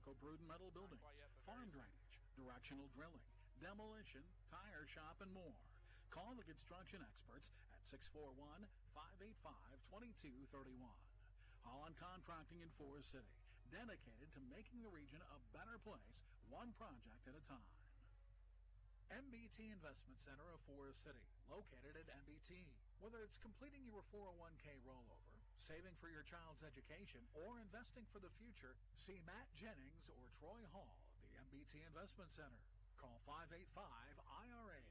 stucco-brewed metal buildings, farm drainage, directional drilling, demolition, tire shop, and more. Call the construction experts at 641-585-2231. Holland Contracting in Forest City, dedicated to making the region a better place, one project at a time. MBT Investment Center of Forest City, located at MBT. Whether it's completing your 401k rollover, saving for your child's education, or investing for the future, see Matt Jennings or Troy Hall at the MBT Investment Center. Call 585-IRA.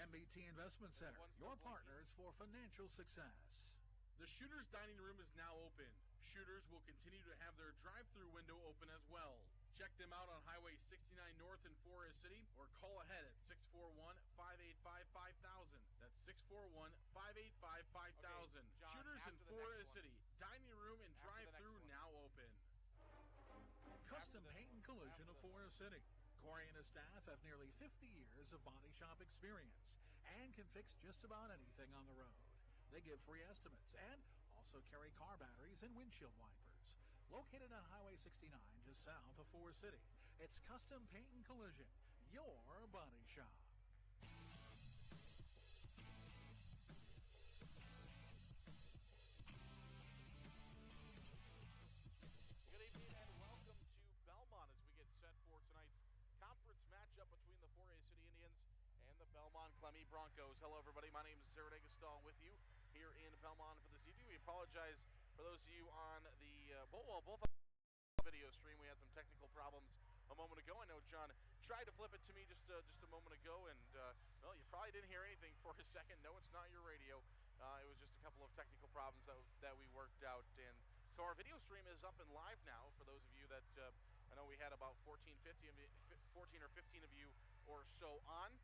MBT Investment Center, your partners for financial success. The Shooters Dining Room is now open. Shooters will continue to have their drive-through window open as well. Check them out on Highway 69 North in Forest City or call ahead at 641-585-5000. That's 641-585-5000. Shooters in Forest City. Dining room and drive-through now open. Custom Paint and Collision of Forest City. Corey and his staff have nearly 50 years of body shop experience and can fix just about anything on the road. They give free estimates and also carry car batteries and windshield wipers. Located on Highway 69 just south of Forest City, it's Custom Paint and Collision, your body shop. Good evening and welcome to Belmont as we get set for tonight's conference matchup between the Forest City Indians and the Belmond-Klemme Broncos. Hello, everybody. My name is Sarah Negastal with you here in Belmont for this evening. We apologize for those of you on the both video stream. We had some technical problems a moment ago. I know John tried to flip it to me just a moment ago, and well, you probably didn't hear anything for a second. No, it's not your radio. It was just a couple of technical problems that we worked out, and so our video stream is up and live now. For those of you that I know we had about 14 or 15 of you or so on.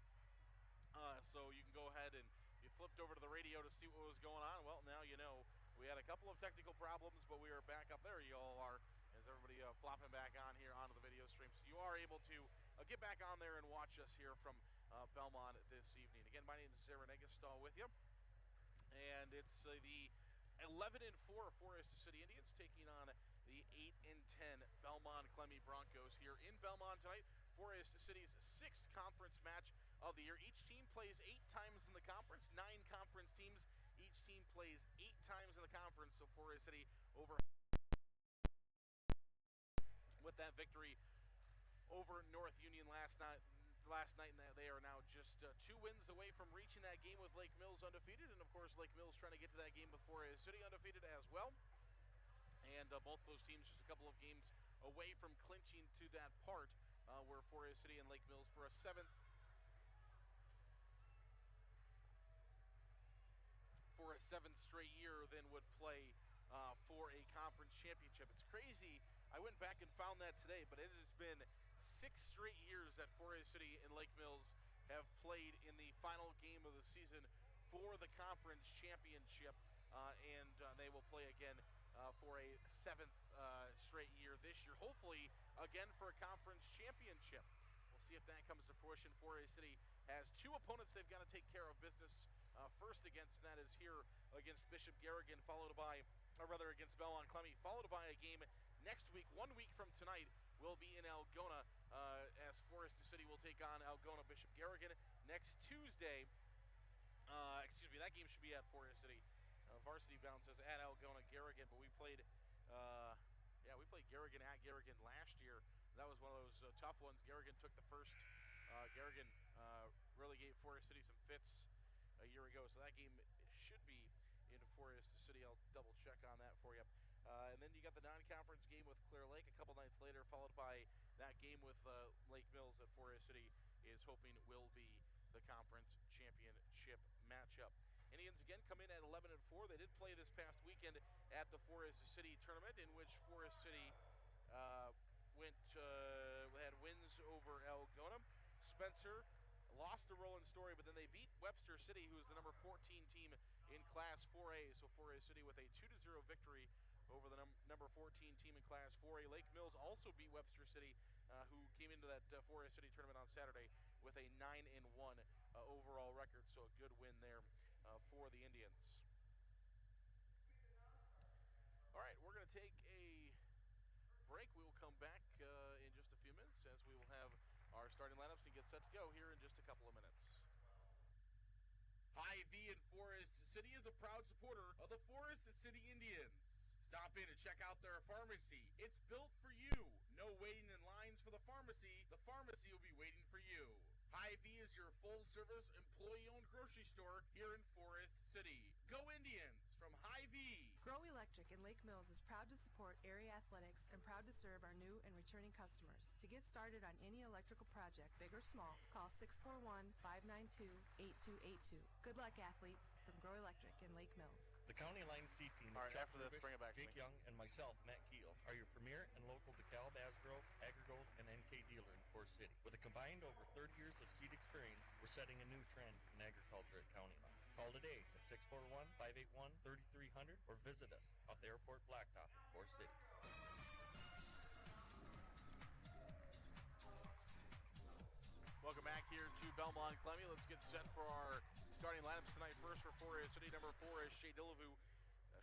So you can go ahead and you flipped over to the radio to see what was going on. Well, now you know. We had a couple of technical problems, but we are back up. There you all are, as everybody flopping back on here onto the video stream. So you are able to get back on there and watch us here from Belmont this evening. Again, my name is Sarah Negastal with you. And it's the 11-4 Forest City Indians taking on the 8-10 Belmond-Klemme Broncos here in Belmont tonight. Forest City's 6th conference match of the year. Each team plays 8 times in the conference, 9 conference teams. Each team plays 8 times in the conference, so Forest City over with that victory over North Union last night, and they are now just 2 wins away from reaching that game with Lake Mills undefeated, and of course Lake Mills trying to get to that game with Forest City undefeated as well. And both those teams just a couple of games away from clinching to that part where Forest City and Lake Mills for a 7th straight year then would play for a conference championship. It's crazy. I went back and found that today, but it has been 6 straight years that Forest City and Lake Mills have played in the final game of the season for the conference championship, and they will play again for a 7th straight year this year, hopefully again for a conference championship. We'll see if that comes to fruition. Forest City has 2 opponents they've got to take care of business first against, and that is here against Bishop Garrigan, against Belmond-Klemme, followed by a game next week, 1 week from tonight, will be in Algona, as Forest City will take on Algona Bishop Garrigan next Tuesday. That game should be at Forest City. Varsity bounces at Algona Garrigan, but we played Garrigan at Garrigan last year. That was one of those tough ones. Garrigan took the first. Garrigan really gave Forest City some fits a year ago, so that game should be in Forest City. I'll double check on that for you. And then you got the non-conference game with Clear Lake a couple nights later, followed by that game with Lake Mills that Forest City is hoping will be the conference championship matchup. Indians again come in at 11-4. They did play this past weekend at the Forest City tournament, in which Forest City had wins over Algona. Spencer lost to Roland Story, but then they beat Webster City, who is the number 14 team in Class 4A. So Forest City with a 2-0 victory over the number 14 team in Class 4A. Lake Mills also beat Webster City, who came into that Forest City tournament on Saturday with a 9-1 overall record. So a good win there for the Indians. All right, we're going to take a break. We will come back starting lineups and get set to go here in just a couple of minutes. Hy-Vee in Forest City is a proud supporter of the Forest City Indians. Stop in and check out their pharmacy. It's built for you. No waiting in lines for the pharmacy. The pharmacy will be waiting for you. Hy-Vee is your full-service, employee-owned grocery store here in Forest City. Go Indians from Hy-Vee. Grow Electric in Lake Mills is proud to support area athletics and proud to serve our new and returning customers. To get started on any electrical project, big or small, call 641-592-8282. Good luck, athletes, from Grow Electric in Lake Mills. The County Line C team All of right, Chuck after this, Rubich, bring it back to Jake me. Young, and myself, Matt Keel, are your premier and local DeKalb, Asgrove, Agrigold, and NK dealer in Forest City. With a combined over 30 years of seed experience, we're setting a new trend in agriculture at County Line. Call today at 641-581-3300 or visit us off the Airport Blacktop in Forest City. Welcome back here to Belmond-Klemme. Let's get set for our starting lineups tonight. First for Forest City, number 4 is Shea Dillevue.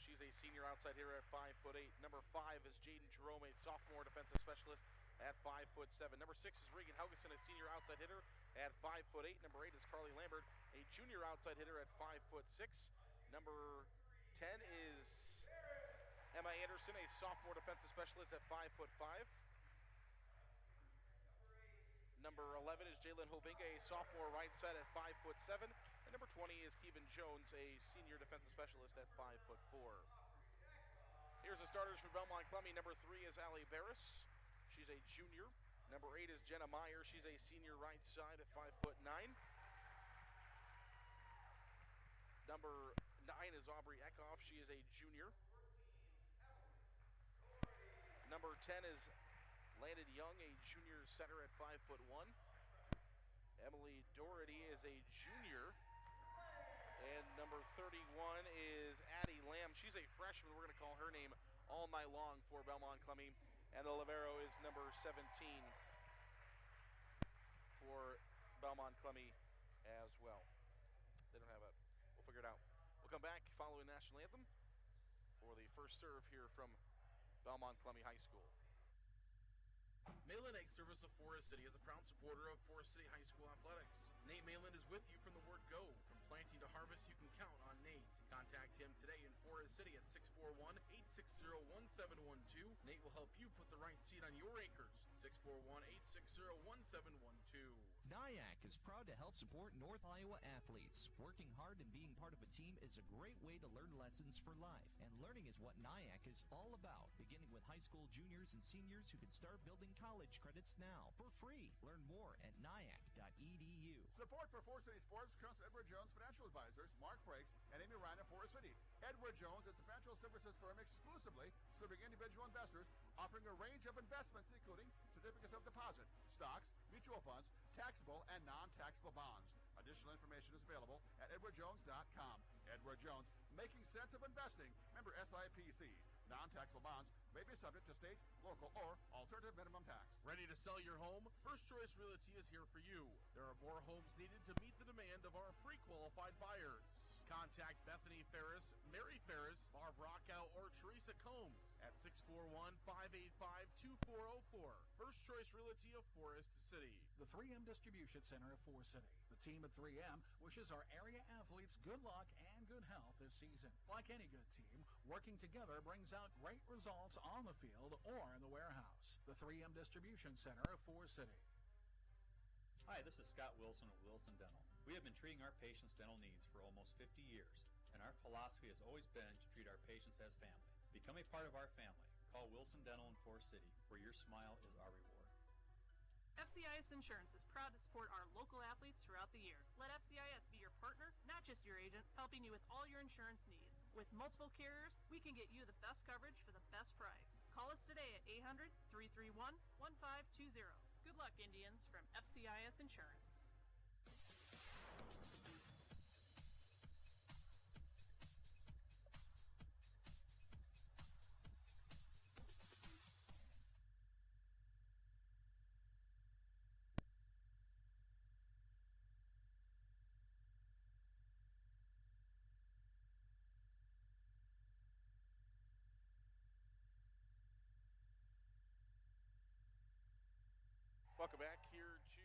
She's a senior outside hitter at 5'8". Number 5 is Jaden Jerome, a sophomore defensive specialist at 5'7". Number 6 is Regan Helgeson, a senior outside hitter at 5'8". Number 8 is Carly Lambert, a junior outside hitter at 5'6". Number 10 is Emma Anderson, a sophomore defensive specialist at 5'5". Number 11 is Jalen Hovinga, a sophomore right side at 5'7". And number 20 is Kevin Jones, a senior defensive specialist at 5'4". Here's the starters for Belmond-Klemme. Number 3 is Allie Barris. She's a junior. Number 8 is Jenna Meyer. She's a senior right side at 5'9". Number 9 is Aubrey Eckhoff. She is a junior. Number 10 is Landon Young, a junior center at 5'1". Emily Doherty is a junior. And number 31 is Addie Lamb. She's a freshman. We're going to call her name all night long for Belmond-Klemme. And the libero is number 17 for Belmond-Klemme as well. They don't have it. We'll figure it out. We'll come back following national anthem for the first serve here from Belmond-Klemme High School. Malin Egg Service of Forest City is a proud supporter of Forest City High School athletics. Nate Malin is with you from the word go. From planting to harvest, you can count on Nate. Contact him today in Forest City at 641-860-1712. Nate will help you put the right seed on your acres. 641-860-1712. NIAC is proud to help support North Iowa athletes. Working hard and being part of a team is a great way to learn lessons for life. And learning is what NIAC is all about, beginning with high school juniors and seniors who can start building college credits now for free. Learn more at niac.edu. Support for Forest City Sports comes from Edward Jones Financial Advisors, Mark Frakes, and Amy Ryan of Forest City. Edward Jones is a financial services firm exclusively serving individual investors, offering a range of investments including certificates of deposit, stocks, mutual funds, taxable and non-taxable bonds. Additional information is available at edwardjones.com. Edward Jones, making sense of investing. Member SIPC. Non-taxable bonds may be subject to state, local, or alternative minimum tax. Ready to sell your home? First Choice Realty is here for you. There are more homes needed to meet the demand of our pre-qualified buyers. Contact Bethany Ferris, Mary Ferris, Barb Rockow, or Teresa Combs at 641-585-2404. First Choice Realty of Forest City. The 3M Distribution Center of Forest City. The team at 3M wishes our area athletes good luck and good health this season. Like any good team, working together brings out great results on the field or in the warehouse. The 3M Distribution Center of Forest City. Hi, this is Scott Wilson of Wilson Dental. We have been treating our patients' dental needs for almost 50 years, and our philosophy has always been to treat our patients as family. Become a part of our family. Call Wilson Dental in Forest City, where your smile is our reward. FCIS Insurance is proud to support our local athletes throughout the year. Let FCIS be your partner, not just your agent, helping you with all your insurance needs. With multiple carriers, we can get you the best coverage for the best price. Call us today at 800-331-1520. Good luck, Indians, from FCIS Insurance. Welcome back here to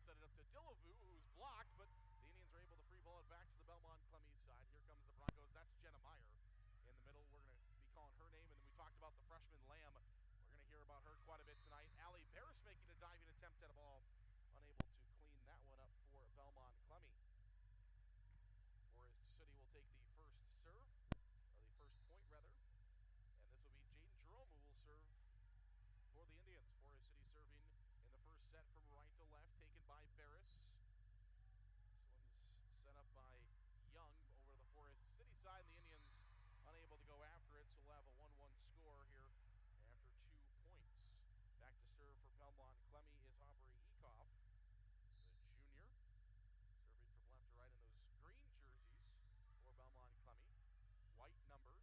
set it up to Dillevue, who's blocked, but the Indians are able to free ball it back to the Belmond-Klemme side. Here comes the Broncos. That's Jenna Meyer in the middle. We're going to be calling her name, and then we talked about the freshman Lamb. We're going to hear about her quite a bit tonight. Allie Barris making a diving attempt at a ball, unable to clean that one up for Belmond-Klemme. Forest City will take the first serve, or the first point rather, and this will be Jaden Jerome who will serve for the Indians. Forest City serving in the first set from right to left, taken by Barris. This one's set up by Young over the Forest City side, and the Indians unable to go after it, so we'll have a 1-1 score here after 2 points. Back to serve for Belmond-Klemme is Aubrey Ekoff, the junior, serving from left to right in those green jerseys for Belmond-Klemme. White numbers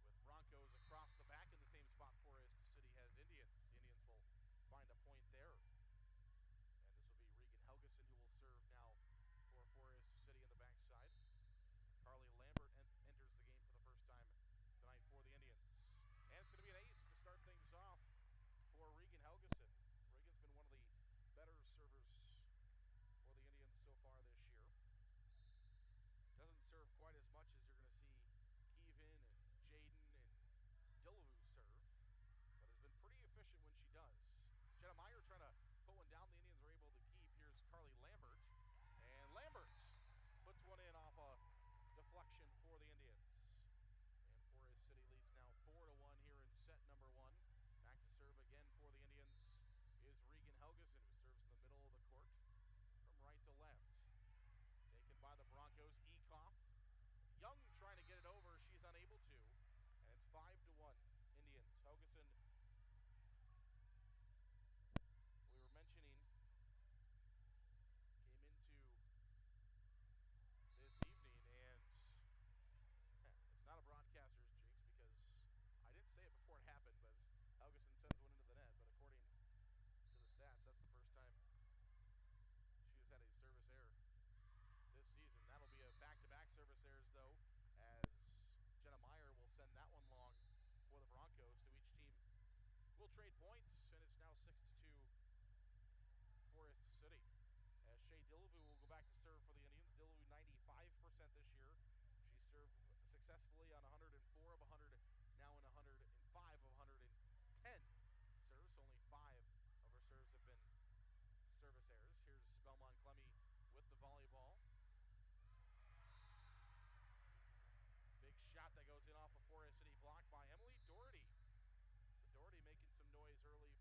with Broncos across the back in the same spot Forest City has Indians. The Indians will find a point there. And this will be Regan Helgeson who will serve now for Forest City in the backside. Carly Lambert enters the game for the first time tonight for the Indians. And it's going to be an ace to start things off for Regan Helgeson. Regan's been one of the better servers for the Indians so far this year. Doesn't serve quite as much as you're going to see Keevan and Jaden and Dillevue serve, but has been pretty efficient when she does. Jenna Meyer trying to put one down. The Indians are able to keep. Here's Carly Lambert. And Lambert puts one in off a deflection for the Indians. And Forest City leads now 4-1 here in set number 1. Back to serve again for the Indians is Regan Helgeson, who serves in the middle of the court from right to left. Taken by the Broncos, Ekoff. Young trying to get it over. She's unable to. And it's 5-1 Indians. Helgeson, we were mentioning, came into this evening, and it's not a broadcaster's jinx because I didn't say it before it happened, but Helgeson sends one into the net. But according to the stats, that's the first time she has had a service error this season. That'll be a back-to-back service errors, though, as Jenna Meyer will send that one long for the Broncos. So each team will trade points, and it's now 6-2 Forest City. As Shea Dillevue will go back to serve for the Indians. Dillevue 95% this year. She served successfully on 104 of 100, now in 105 of 110 serves. Only 5 of her serves have been service errors. Here's Belmond-Klemme with the volleyball. Big shot that goes in off a Forest City block by Emily Doherty. So Doherty making some noise early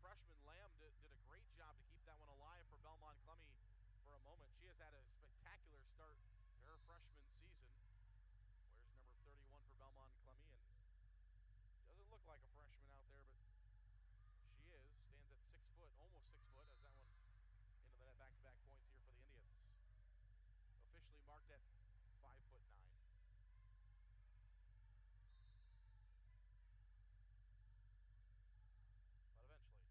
freshman Lamb did a great job to keep that one alive for Belmond-Klemme for a moment. She has had a spectacular start to her freshman season. Wears number 31 for Belmond-Klemme and doesn't look like a freshman out there, but she is. Stands at 6 foot, almost 6 foot, as that one into the net back-to-back points here for the Indians. Officially marked at 5'9". But eventually,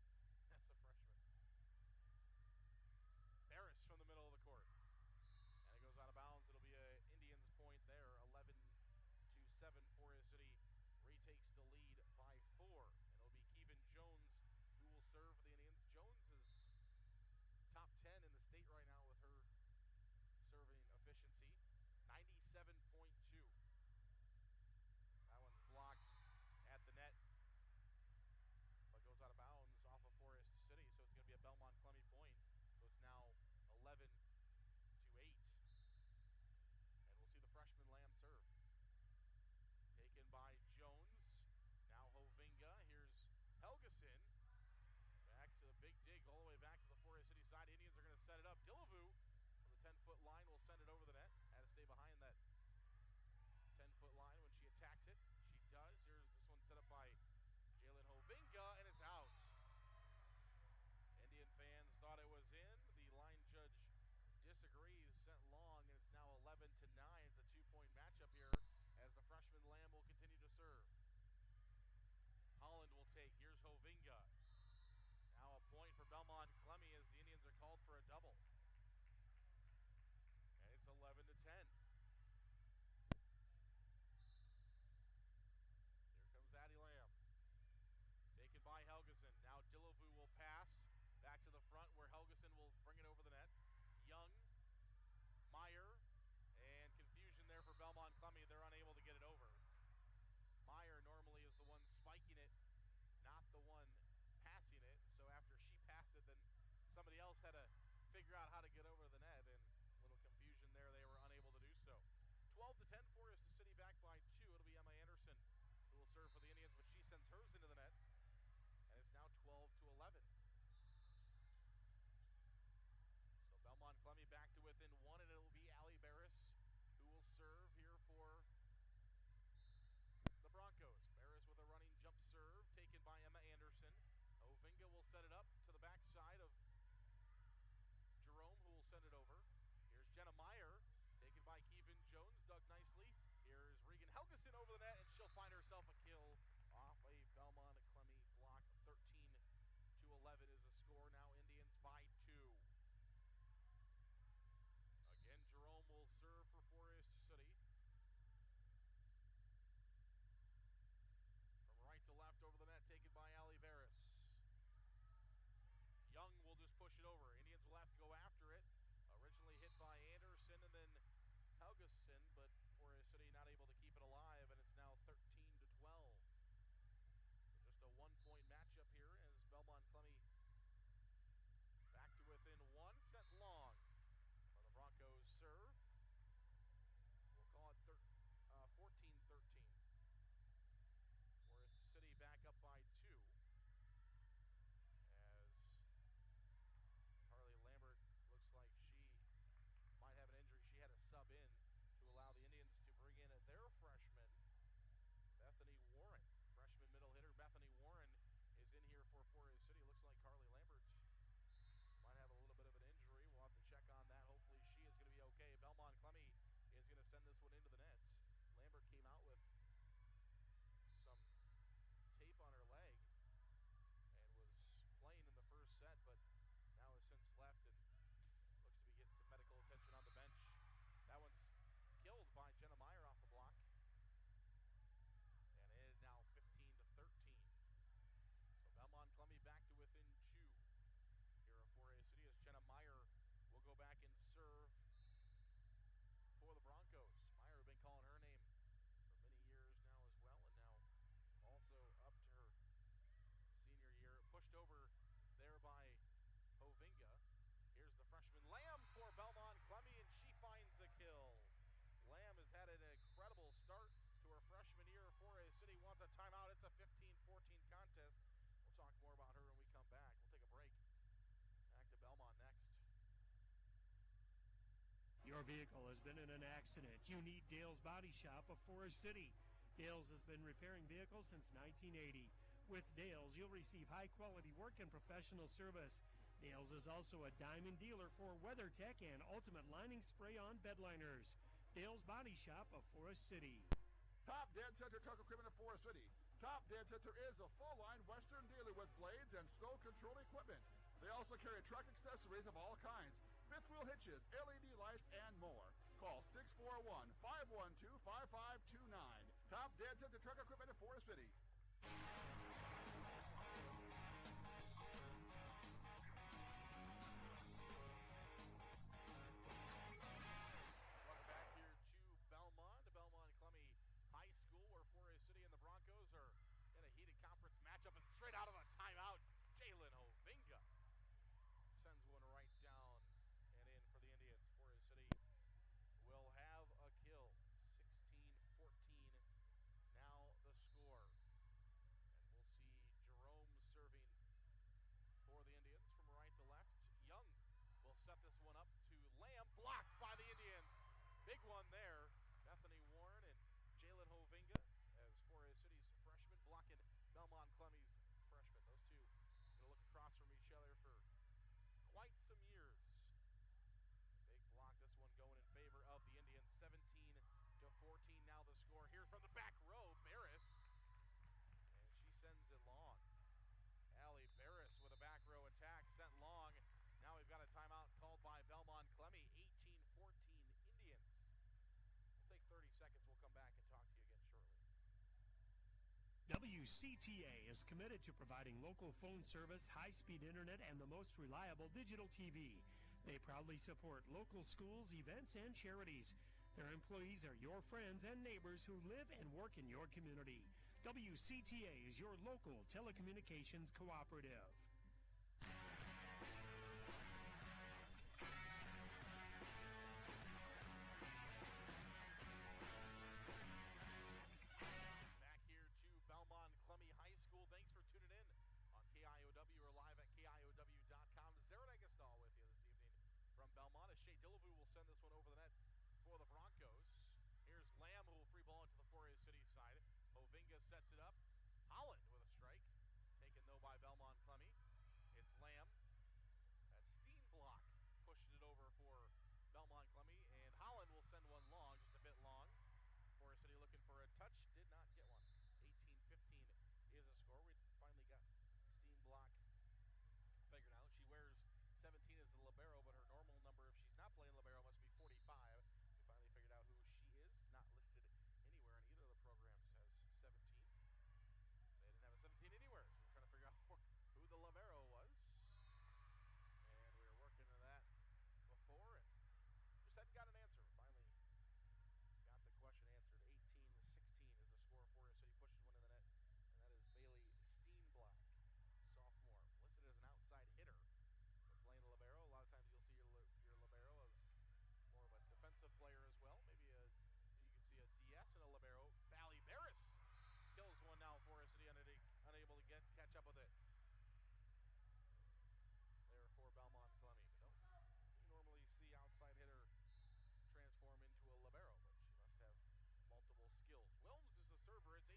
Your vehicle has been in an accident. You need Dale's Body Shop of Forest City. Dale's has been repairing vehicles since 1980. With Dale's, you'll receive high-quality work and professional service. Dale's is also a diamond dealer for WeatherTech and Ultimate Lining Spray-On bed liners. Dale's Body Shop of Forest City. Top Dead Center Truck Equipment of Forest City. Top Dead Center is a full-line Western dealer with blades and snow control equipment. They also carry truck accessories of all kinds, fifth wheel hitches, LED lights, and more. Call 641-512-5529. Top Dead Center Truck Equipment of Forest City. Welcome back here to Belmond-Klemme High School, where Forest City and the Broncos are in a heated conference matchup. And straight out of a timeout, Jalen Hovinga sends one right down and in for the Indians. Forest City will have a kill. 16-14 now the score. And we'll see Jerome serving for the Indians from right to left. Young will set this one up to Lamb, blocked by the Indians. Big one there. Bethany Warren and Jalen Hovinga as Forest City's freshman blocking Belmond-Klemme's freshman. Those two going to look across from each other for quite some years. Big block, this one going in favor of the Indians. 17-14 now the score. Here from the back row, Barris, and she sends it long. Allie Barris with a back row attack sent long. Now we've got a timeout called by Belmond-Klemme. 18-14 Indians. We'll take 30 seconds. We'll come back and talk to you again shortly. WCTA is committed to providing local phone service, high-speed internet, and the most reliable digital TV. They proudly support local schools, events, and charities. Their employees are your friends and neighbors who live and work in your community. WCTA is your local telecommunications cooperative. Back here to Belmond-Klemme High School. Thanks for tuning in on KIOW or live at KIOW.com. Zara Negastal with you this evening from Belmont. As Shea Dillevue will send this one over the net for the Broncos. Here's Lamb, who will free ball into the Forest City side. Hovinga sets it up. Holland with a strike. Taken, though, by Belmond-Klemme. It's Lamb. That Steenblock pushing it over for Belmond-Klemme. And Holland will send one long, just a bit long. Forest City looking for a touch. Did not get one. 18-15 is a score. We finally got Steenblock figured out. She wears 17 as the libero, but her normal number, if she's not playing libero, must be 45. We finally figured out who she is. Not listed anywhere in either of the programs as 17. They didn't have a 17 anywhere, so we're trying to figure out who the libero was. And we were working on that before, and just hadn't got an answer. Finally got the question answered. 18-16 is the score. Forest City pushes one in the net, and that is Bailey Steenblock, sophomore, listed as an outside hitter. Playing libero, a lot of times you'll see your libero as more of a defensive player as well. Maybe you can see a DS and a libero. Allie Barris kills one now. Forest City unable to catch up with it. There for Belmond-Klemme. You normally see outside hitter transform into a libero, but she must have multiple skills. Wilms is the server. It's 18-17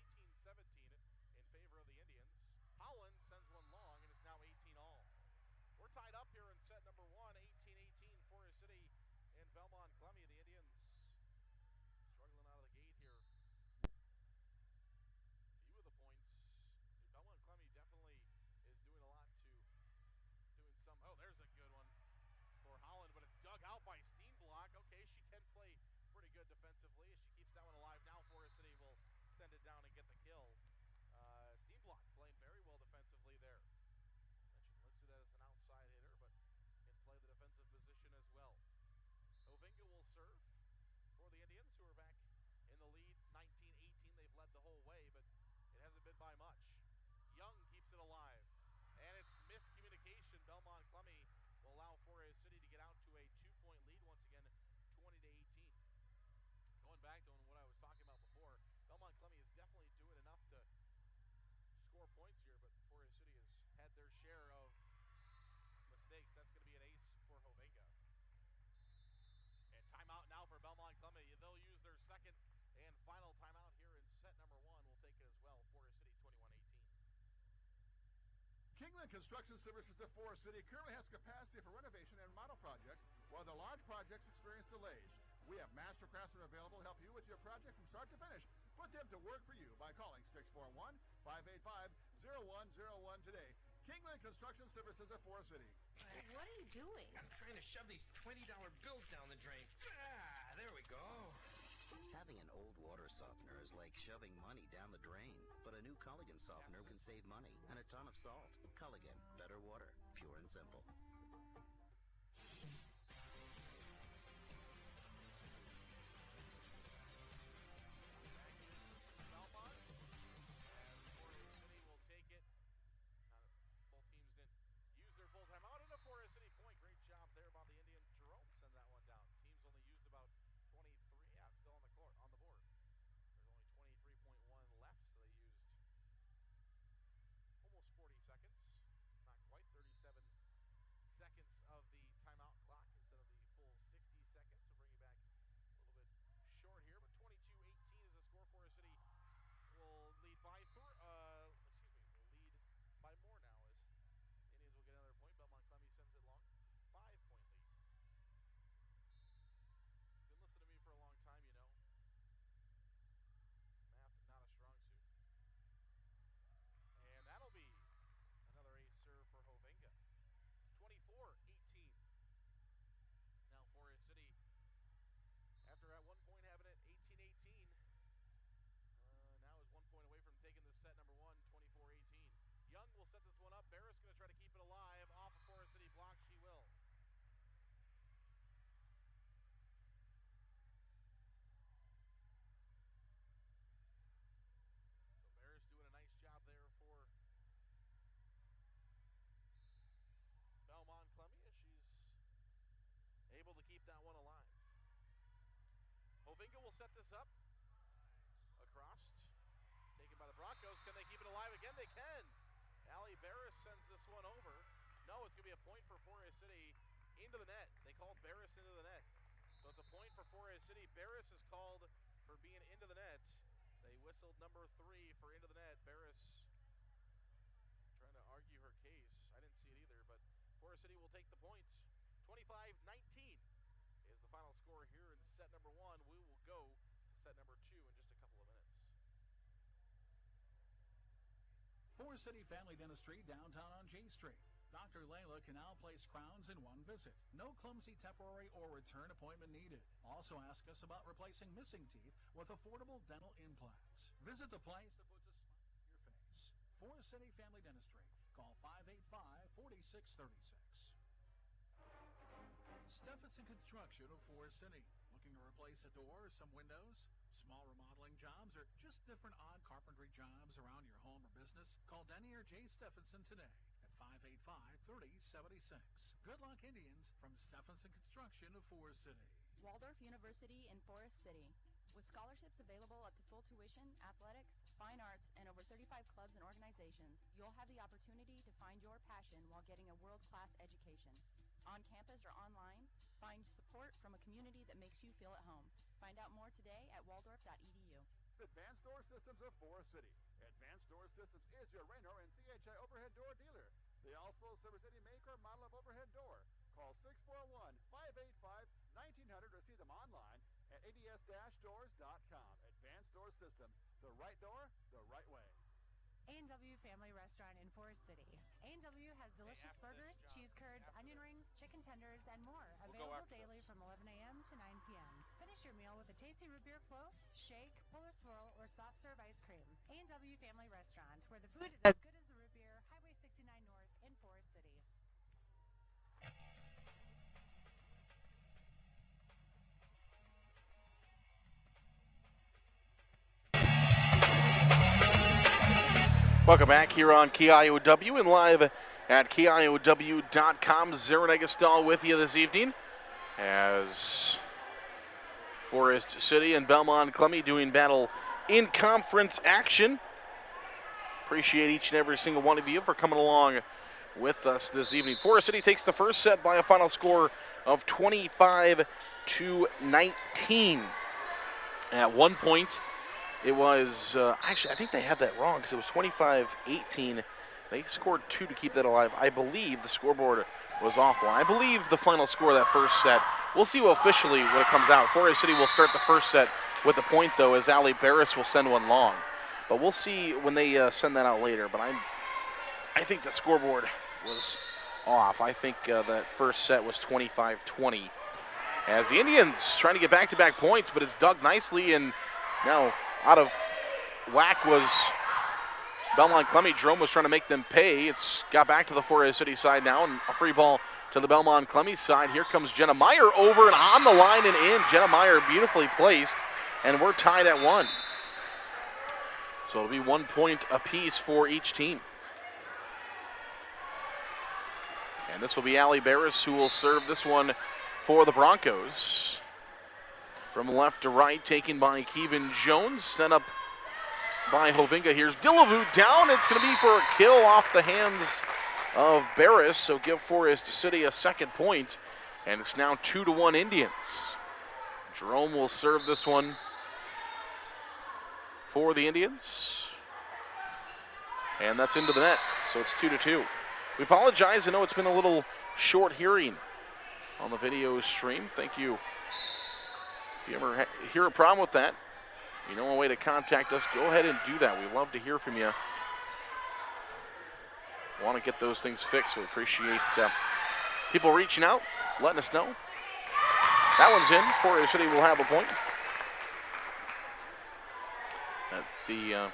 in favor of the Indians. Holland sends one long, and it's now 18 all. We're tied up here in set number one, 18-18, Forest City and Belmond-Klemme. The Indians struggling out of the gate here. Few of the points. Belmond-Klemme definitely is doing a lot to doing some. Oh, there's a good one for Holland, but it's dug out by Steenblock. Okay, she can play pretty good defensively. As she keeps that one alive now, Forest City will send it down and get the kill. Steenblock playing very well defensively there. Listed as an outside hitter, but can play the defensive position as well. Hovinga will serve for the Indians, who are back in the lead, 19-18. They've led the whole way, but it hasn't been by much. Young keeps it alive, and it's miscommunication. Belmond-Klemme will allow Forest City to get out to a 2-point lead once again, 20-18. Going back to what I was talking about before, Belmond-Klemme is definitely doing Belmond-Klemme. They'll use their second and final timeout here in set number 1. We'll take it as well. Forest City 21-18. Kingland Construction Services of Forest City currently has capacity for renovation and remodel projects, while the large projects experience delays. We have master craftsmen available to help you with your project from start to finish. Put them to work for you by calling 641-585-0101 today. Kingland Construction Services of Forest City. What are you doing? I'm trying to shove these $20 bills down the drain. There we go. Having an old water softener is like shoving money down the drain. But a new Culligan softener can save money and a ton of salt. Culligan, better water, pure and simple. Belmont, as Forest City will take it. Both teams didn't use their full timeout. And a Forest City point. Great job there by the Indians. Jerome send that one down. Teams only used about 23. Yeah, it's still on the court, on the board. There's only 23.1 left, so they used almost 40 seconds. Not quite 37 seconds of the timeout clock instead of the full 60 seconds. So bring you back a little bit short here, but 22-18 is the score. Forest City will lead by lead by more now as Indians will get another point. Belmond-Klemme sends it long. 5-point lead. Been listening to me for a long time, you know. Math, not a strong suit. And that'll be another ace serve for Hovenga. 24-18. Now Forest City, after at one point having it 18-18, now is 1 point away from taking this set number 1, 24-18. Young will set this one up. Barris going to try to keep it alive. Off of Forest City block, she will. So Barris doing a nice job there for Belmond-Klemme as she's able to keep that one alive. Hovenga will set this up. Across. Taken by the Broncos. Can they keep it alive again? They can. Allie Barris sends this one over. No, it's going to be a point for Forest City into the net. They called Barris into the net. So it's a point for Forest City. Barris is called for being into the net. They whistled number 3 for into the net. Barris trying to argue her case. I didn't see it either, but Forest City will take the points. 25-19 is the final score here in set number 1. We will go to set number 2 in just a couple of minutes. Forest City Family Dentistry, downtown on J Street. Dr. Layla can now place crowns in one visit. No clumsy temporary or return appointment needed. Also ask us about replacing missing teeth with affordable dental implants. Visit the place that puts a smile on your face. Forest City Family Dentistry. Call 585-4636. Steffenson Construction of Forest City. Looking to replace a door or some windows? Small remodeling jobs or just different odd carpentry jobs around your home or business? Call Denny or Jay Steffenson today at 585-3076. Good luck, Indians, from Steffenson Construction of Forest City. Waldorf University in Forest City. With scholarships available up to full tuition, athletics, fine arts, and over 35 clubs and organizations, you'll have the opportunity to find your passion while getting a world-class education. On campus or online, find support from a community that makes you feel at home. Find out more today at waldorf.edu. Advanced Door Systems of Forest City. Advanced Door Systems is your Raynor and CHI overhead door dealer. They also service any make or model of overhead door. Call 641-585-1900 or see them online at ads-doors.com. Advanced Door Systems. The right door, the right way. A&W Family Restaurant in Forest City. A&W has delicious burgers, cheese curds, onion rings, chicken tenders, and more. Available daily from 11 a.m. to 9 p.m. Finish your meal with a tasty root beer float, shake, pull or swirl, or soft serve ice cream. A&W Family Restaurant, where the food is as good as the root beer. Highway 69 North in Forest City. Welcome back here on KIOW and live at KIOW.com. Zarin Egestal with you this evening as Forest City and Belmond-Klemme doing battle in conference action. Appreciate each and every single one of you for coming along with us this evening. Forest City takes the first set by a final score of 25-19. At one point, it was, actually, I think they had that wrong because it was 25-18. They scored 2 to keep that alive. I believe the scoreboard was off one. I believe the final score of that first set. We'll see officially when it comes out. Forest City will start the first set with a point, though, as Ali Barris will send one long. But we'll see when they send that out later. But I think the scoreboard was off. I think that first set was 25-20. As the Indians trying to get back-to-back points, but it's dug nicely, and now out of whack was Belmond-Klemme. Jerome was trying to make them pay. It's got back to the Forest City side now, and a free ball to the Belmond-Klemme side. Here comes Jenna Meyer over and on the line and in. Jenna Meyer beautifully placed, and we're tied at 1. So it'll be 1 point apiece for each team. And this will be Ali Barris who will serve this one for the Broncos. From left to right, taken by Kevin Jones, sent up by Hovinga. Here's Dillavu down. It's going to be for a kill off the hands of Barris, so give Forest City a second point, and it's now 2-1 Indians. Jerome will serve this one for the Indians, and that's into the net, so it's 2-2. We apologize. I know it's been a little short hearing on the video stream. Thank you. If you ever hear a problem with that, you know a way to contact us, go ahead and do that. We love to hear from you. Want to get those things fixed. We appreciate people reaching out, letting us know. That one's in. Forest City will have a point. The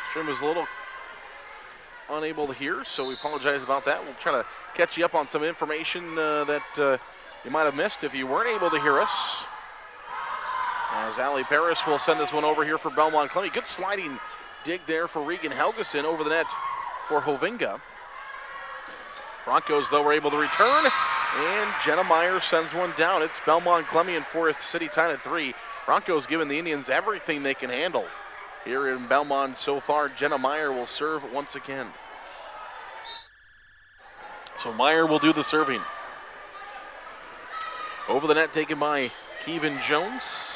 stream was a little unable to hear, so we apologize about that. We'll try to catch you up on some information that you might have missed if you weren't able to hear us. As Ali Barris will send this one over here for Belmond-Klemme. Good sliding dig there for Regan Helgeson over the net for Hovinga. Broncos, though, were able to return, and Jenna Meyer sends one down. It's Belmond-Klemme and Forest City tied at 3. Broncos giving the Indians everything they can handle. Here in Belmond so far, Jenna Meyer will serve once again. So Meyer will do the serving. Over the net taken by Kevin Jones.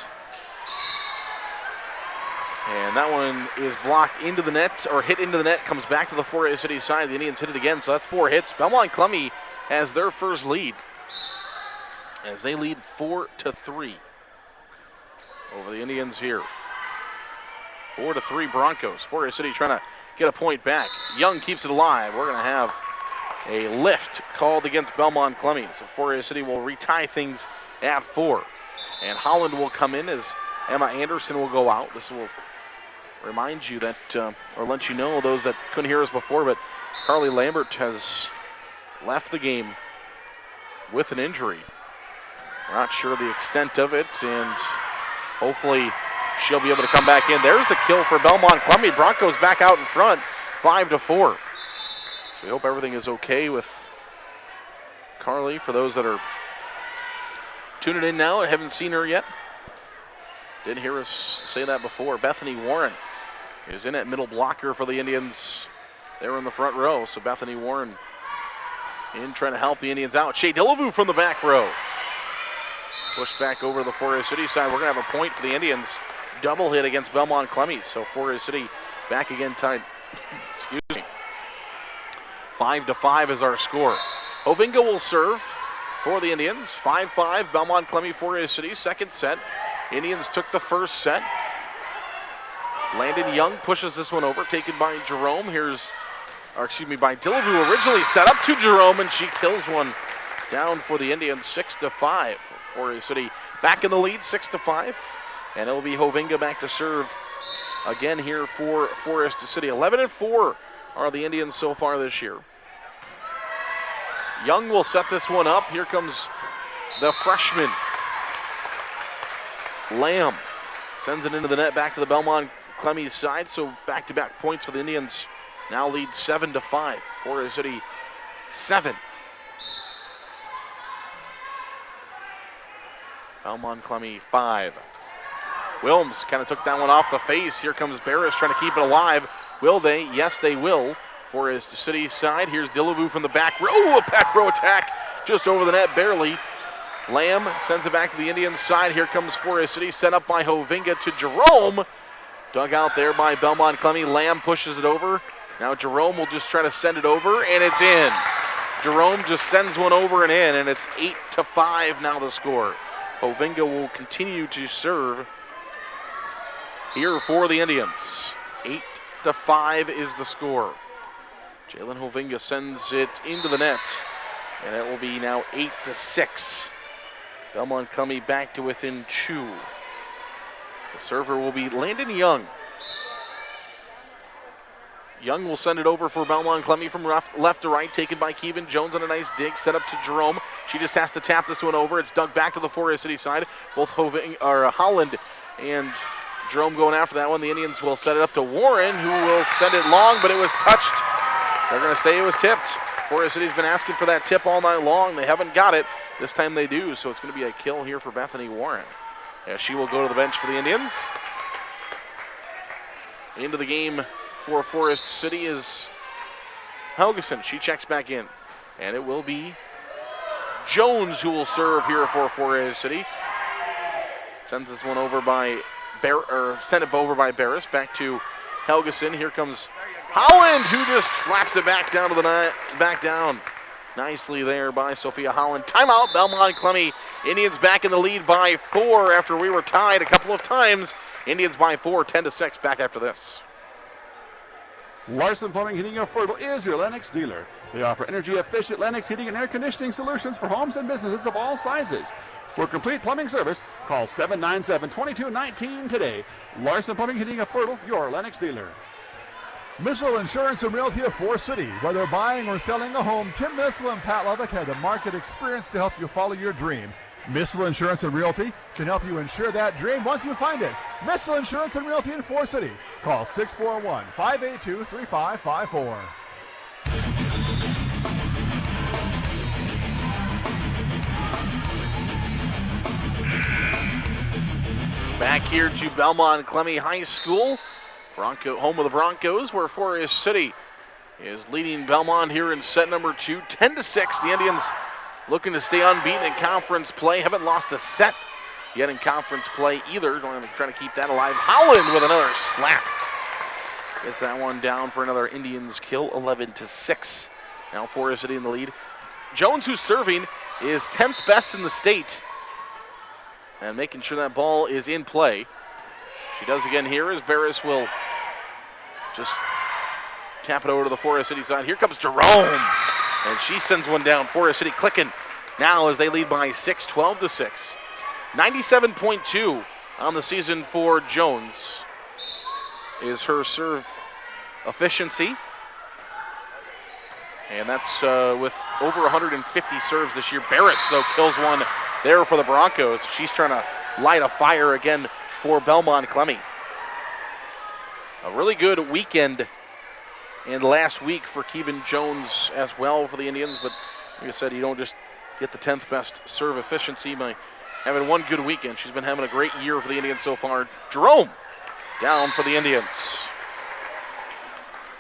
And that one is blocked into the net, or hit into the net, comes back to the Forest City side. The Indians hit it again, so that's 4 hits. Belmond-Klemme has their first lead as they lead 4-3 over the Indians here. 4-3 Broncos. Forest City trying to get a point back. Young keeps it alive. We're going to have a lift called against Belmond-Klemme. So Forest City will retie things at 4. And Holland will come in as Emma Anderson will go out. This will remind you that, or let you know, those that couldn't hear us before, but Carly Lambert has left the game with an injury. We're not sure the extent of it, and hopefully she'll be able to come back in. There's a kill for Belmond-Klemme. Broncos back out in front, 5-4. So we hope everything is okay with Carly. For those that are tuning in now and haven't seen her yet, didn't hear us say that before, Bethany Warren is in at middle blocker for the Indians. They're in the front row, so Bethany Warren in trying to help the Indians out. Shea Dillavu from the back row. Pushed back over the Forest City side. We're going to have a point for the Indians. Double hit against Belmond-Klemme, so Forest City back again tied. Excuse me. 5-5 is our score. Hovinga will serve for the Indians. 5-5, Belmond-Klemme, Forest City. Second set. Indians took the first set. Landon Young pushes this one over, taken by Jerome. By Dillavu, originally set up to Jerome, and she kills one down for the Indians. 6-5. Forest City back in the lead, 6-5. And it'll be Hovinga back to serve again here for Forest City. 11-4 are the Indians so far this year. Young will set this one up. Here comes the freshman. Lamb sends it into the net, back to the Belmond-Klemme side, so back-to-back points for the Indians. Now lead 7-5. Forest City 7. Belmond-Klemme 5. Wilms kind of took that one off the face. Here comes Barris trying to keep it alive. Will they? Yes, they will. Forest City side. Here's Dillavu from the back row. A back row attack just over the net, barely. Lamb sends it back to the Indians side. Here comes Forest City, set up by Hovinga to Jerome. Dug out there by Belmond-Klemme. Lamb pushes it over. Now Jerome will just try to send it over, and it's in. Jerome just sends one over and in, and it's 8-5 now the score. Hovinga will continue to serve here for the Indians. 8-5 is the score. Jalen Hovinga sends it into the net, and it will be now 8-6. Belmond-Klemme back to within 2. The server will be Landon Young. Young will send it over for Belmond-Klemme from left to right, taken by Keevan Jones on a nice dig, set up to Jerome. She just has to tap this one over. It's dug back to the Forest City side. Both Holland and Jerome going after that one. The Indians will set it up to Warren, who will send it long, but it was touched. They're going to say it was tipped. Forest City's been asking for that tip all night long. They haven't got it. This time they do, so it's going to be a kill here for Bethany Warren. Yeah, she will go to the bench for the Indians. Into the game for Forest City is Helgeson. She checks back in. And it will be Jones who will serve here for Forest City. Sends this one over by sent it over by Barris. Back to Helgeson. Here comes Holland, who just slaps it back down to the net. Back down. Nicely there by Sophia Holland. Timeout, Belmond-Klemme. Indians back in the lead by 4 after we were tied a couple of times. Indians by 4, 10-6, back after this. Larson Plumbing, Heating, and Affordable is your Lennox dealer. They offer energy-efficient Lennox heating and air conditioning solutions for homes and businesses of all sizes. For complete plumbing service, call 797-2219 today. Larson Plumbing, Heating, and Affordable, your Lennox dealer. Missile Insurance and Realty of Forest City. Whether buying or selling a home, Tim Missile and Pat Lovick have the market experience to help you follow your dream. Missile Insurance and Realty can help you insure that dream once you find it. Missile Insurance and Realty in Forest City. Call 641-582-3554. Back here to Belmond-Klemme High School, home of the Broncos, where Forest City is leading Belmont here in set number 2, 10-6. The Indians looking to stay unbeaten in conference play. Haven't lost a set yet in conference play either. Going to try to keep that alive. Holland with another slap. Gets that one down for another Indians kill, 11-6. Now Forest City in the lead. Jones, who's serving, is 10th best in the state. And making sure that ball is in play. She does again here as Barris will just tap it over to the Forest City side. Here comes Jerome. And she sends one down. Forest City clicking now as they lead by 6, 12-6. 97.2 on the season for Jones is her serve efficiency. And that's with over 150 serves this year. Barris, though, kills one there for the Broncos. She's trying to light a fire again for Belmond-Klemme. A really good weekend in last week for Keevan Jones as well for the Indians, but like I said, you don't just get the 10th best serve efficiency by having one good weekend. She's been having a great year for the Indians so far. Jerome down for the Indians.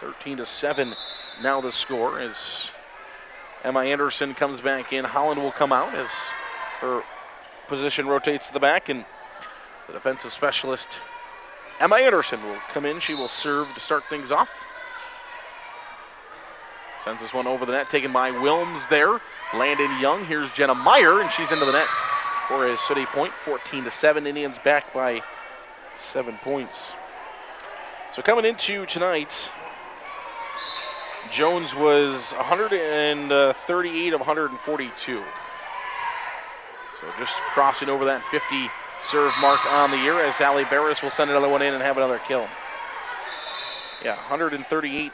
13-7 now the score as Emma Anderson comes back in. Holland will come out as her position rotates to the back, and the defensive specialist Emma Anderson will come in. She will serve to start things off. Sends this one over the net, taken by Wilms there. Landon Young, here's Jenna Meyer, and she's into the net for a City point, 14-7. Indians back by 7 points. So coming into tonight, Jones was 138 of 142. So just crossing over that 50 serve mark on the year as Allie Barris will send another one in and have another kill. Yeah, 138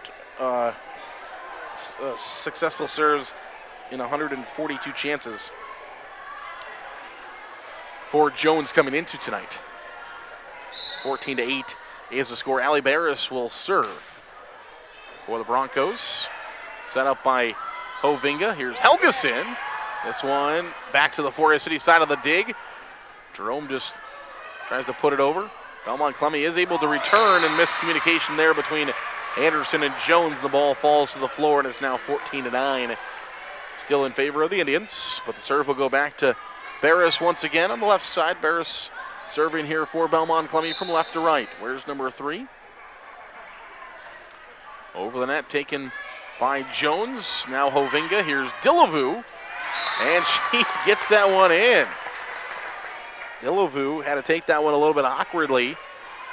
successful serves in 142 chances for Jones coming into tonight. 14-8 is the score. Allie Barris will serve for the Broncos. Set up by Hovinga. Here's Helgeson. This one back to the Forest City side of the dig. Jerome just tries to put it over. Belmond-Klemme is able to return, and miscommunication there between Anderson and Jones. The ball falls to the floor, and it's now 14-9. Still in favor of the Indians, but the serve will go back to Barris once again on the left side. Barris serving here for Belmond-Klemme from left to right. Where's number 3? Over the net, taken by Jones. Now Hovinga. Here's Dillavu. And she gets that one in. Dillavu had to take that one a little bit awkwardly.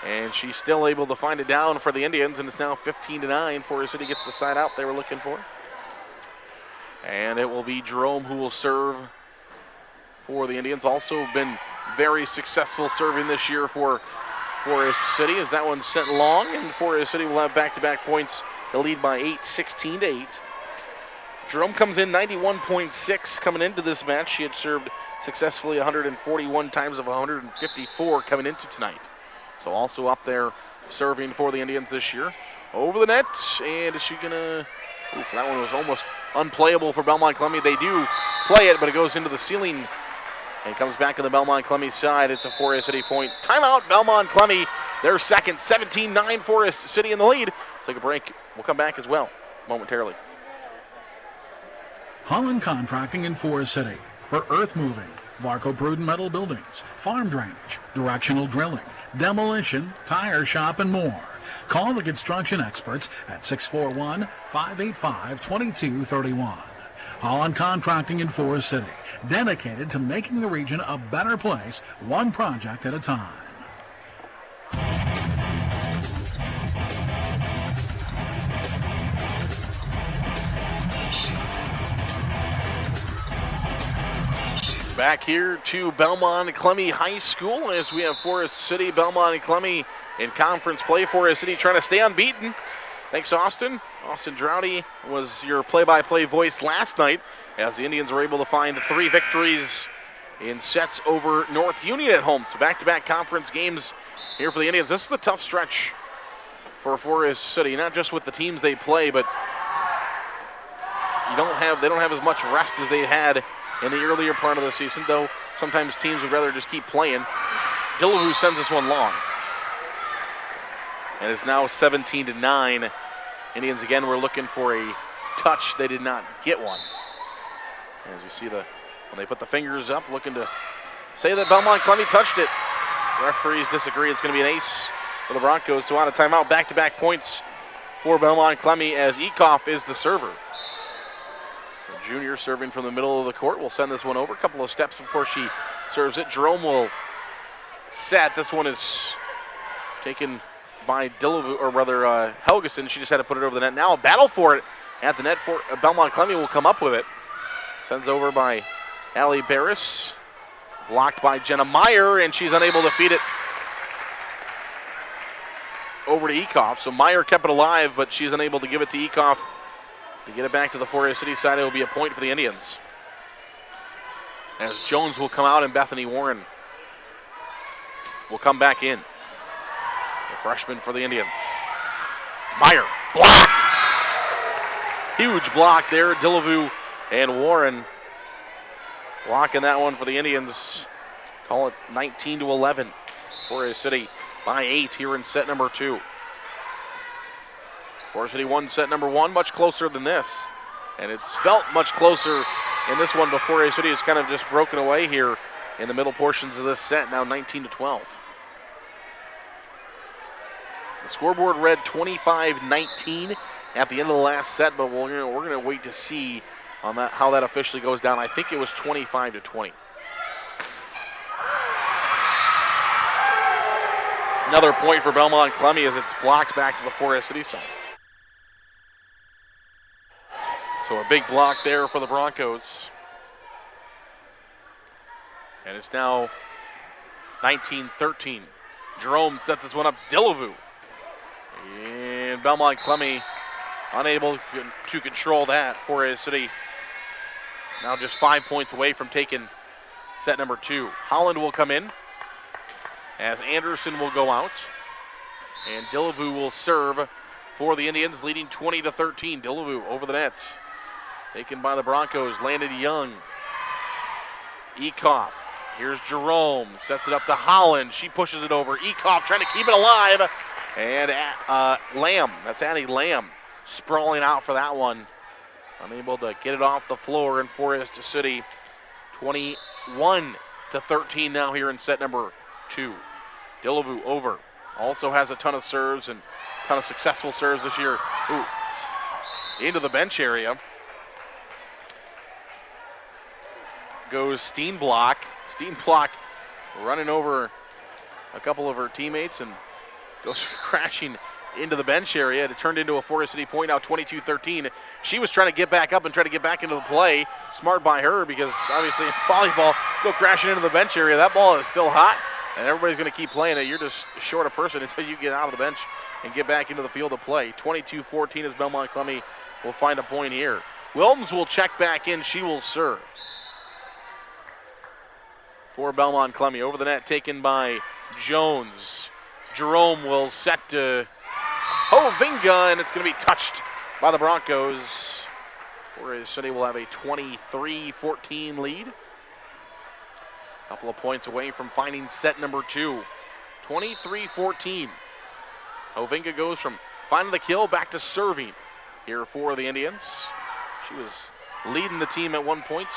And she's still able to find it down for the Indians. And it's now 15-9. Forest City gets the side out they were looking for. And it will be Jerome who will serve for the Indians. Also been very successful serving this year for Forest City, as that one's sent long, and Forest City will have back-to-back points to lead by 8, 16-8. Jerome comes in 91.6 coming into this match. She had served successfully 141 times of 154 coming into tonight. So also up there serving for the Indians this year. Over the net, and is she gonna, oof, that one was almost unplayable for Belmond-Klemme. They do play it, but it goes into the ceiling and comes back on the Belmond-Klemme side. It's a Forest City point. Timeout, Belmond-Klemme. Their second, 17-9 Forest City in the lead. Take a break. We'll come back as well momentarily. Holland Contracting in Forest City for earth moving, Varco Pruden metal buildings, farm drainage, directional drilling, demolition, tire shop, and more. Call the construction experts at 641-585-2231. Holland Contracting in Forest City, dedicated to making the region a better place, one project at a time. Back here to Belmond-Klemme High School as we have Forest City, Belmond-Klemme in conference play. Forest City trying to stay unbeaten. Thanks, Austin. Austin Droughty was your play-by-play voice last night as the Indians were able to find 3 victories in sets over North Union at home. So back-to-back conference games here for the Indians. This is the tough stretch for Forest City, not just with the teams they play, but they don't have as much rest as they had in the earlier part of the season, though sometimes teams would rather just keep playing. Dillavu sends this one long. And it's now 17-9. Indians again were looking for a touch. They did not get one. As you see when they put the fingers up, looking to say that Belmond-Klemme touched it. Referees disagree. It's going to be an ace for the Broncos. So on a timeout, back-to-back points for Belmond-Klemme as Ekoff is the server. The junior serving from the middle of the court will send this one over. A couple of steps before she serves it. Jerome will set. This one is taken by Dillavu, or rather Helgeson. She just had to put it over the net. Now a battle for it at the net. For Belmond-Klemme will come up with it. Sends over by Allie Barris. Blocked by Jenna Meyer, and she's unable to feed it over to Ekoff. So Meyer kept it alive, but she's unable to give it to Ekoff to get it back to the Forest City side. It will be a point for the Indians. As Jones will come out and Bethany Warren will come back in. The freshman for the Indians. Meyer blocked. Huge block there. Dillavu and Warren blocking that one for the Indians. Call it 19-11. Forest City by 8 here in set number 2. Forest City won set number 1, much closer than this. And it's felt much closer in this one, but Forest City is kind of just broken away here in the middle portions of this set, now 19-12. The scoreboard read 25-19 at the end of the last set, but we're gonna wait to see on that how that officially goes down. I think it was 25-20. Another point for Belmond-Klemme as it's blocked back to the Forest City side. So a big block there for the Broncos. And it's now 19-13. Jerome sets this one up. Dillavu. And Belmond-Klemme unable to control that. Forest City now just 5 points away from taking set number 2. Holland will come in as Anderson will go out. And Dillavu will serve for the Indians, leading 20-13. Dillavu over the net. Taken by the Broncos, landed young. Ekoff. Here's Jerome. Sets it up to Holland. She pushes it over. Ekoff trying to keep it alive. And Lamb, that's Addie Lamb, sprawling out for that one. Unable to get it off the floor in Forest City. 20 21-13 now here in set number 2. Delavu over. Also has a ton of serves and a ton of successful serves this year. Ooh, into the bench area. Goes Steenblock. Steenblock running over a couple of her teammates and goes crashing into the bench area. It turned into a Forest City point, now 22-13. She was trying to get back up and try to get back into the play. Smart by her, because obviously in volleyball, go crashing into the bench area. That ball is still hot, and everybody's going to keep playing it. You're just short a person until you get out of the bench and get back into the field of play. 22-14 as Belmond-Klemme will find a point here. Wilms will check back in. She will serve for Belmond-Klemme. Over the net, taken by Jones. Jerome will set to Hovinga, and it's going to be touched by the Broncos. Forest City will have a 23-14 lead. A couple of points away from finding set number 2. 23-14. Hovinga goes from finding the kill back to serving here for the Indians. She was leading the team at one point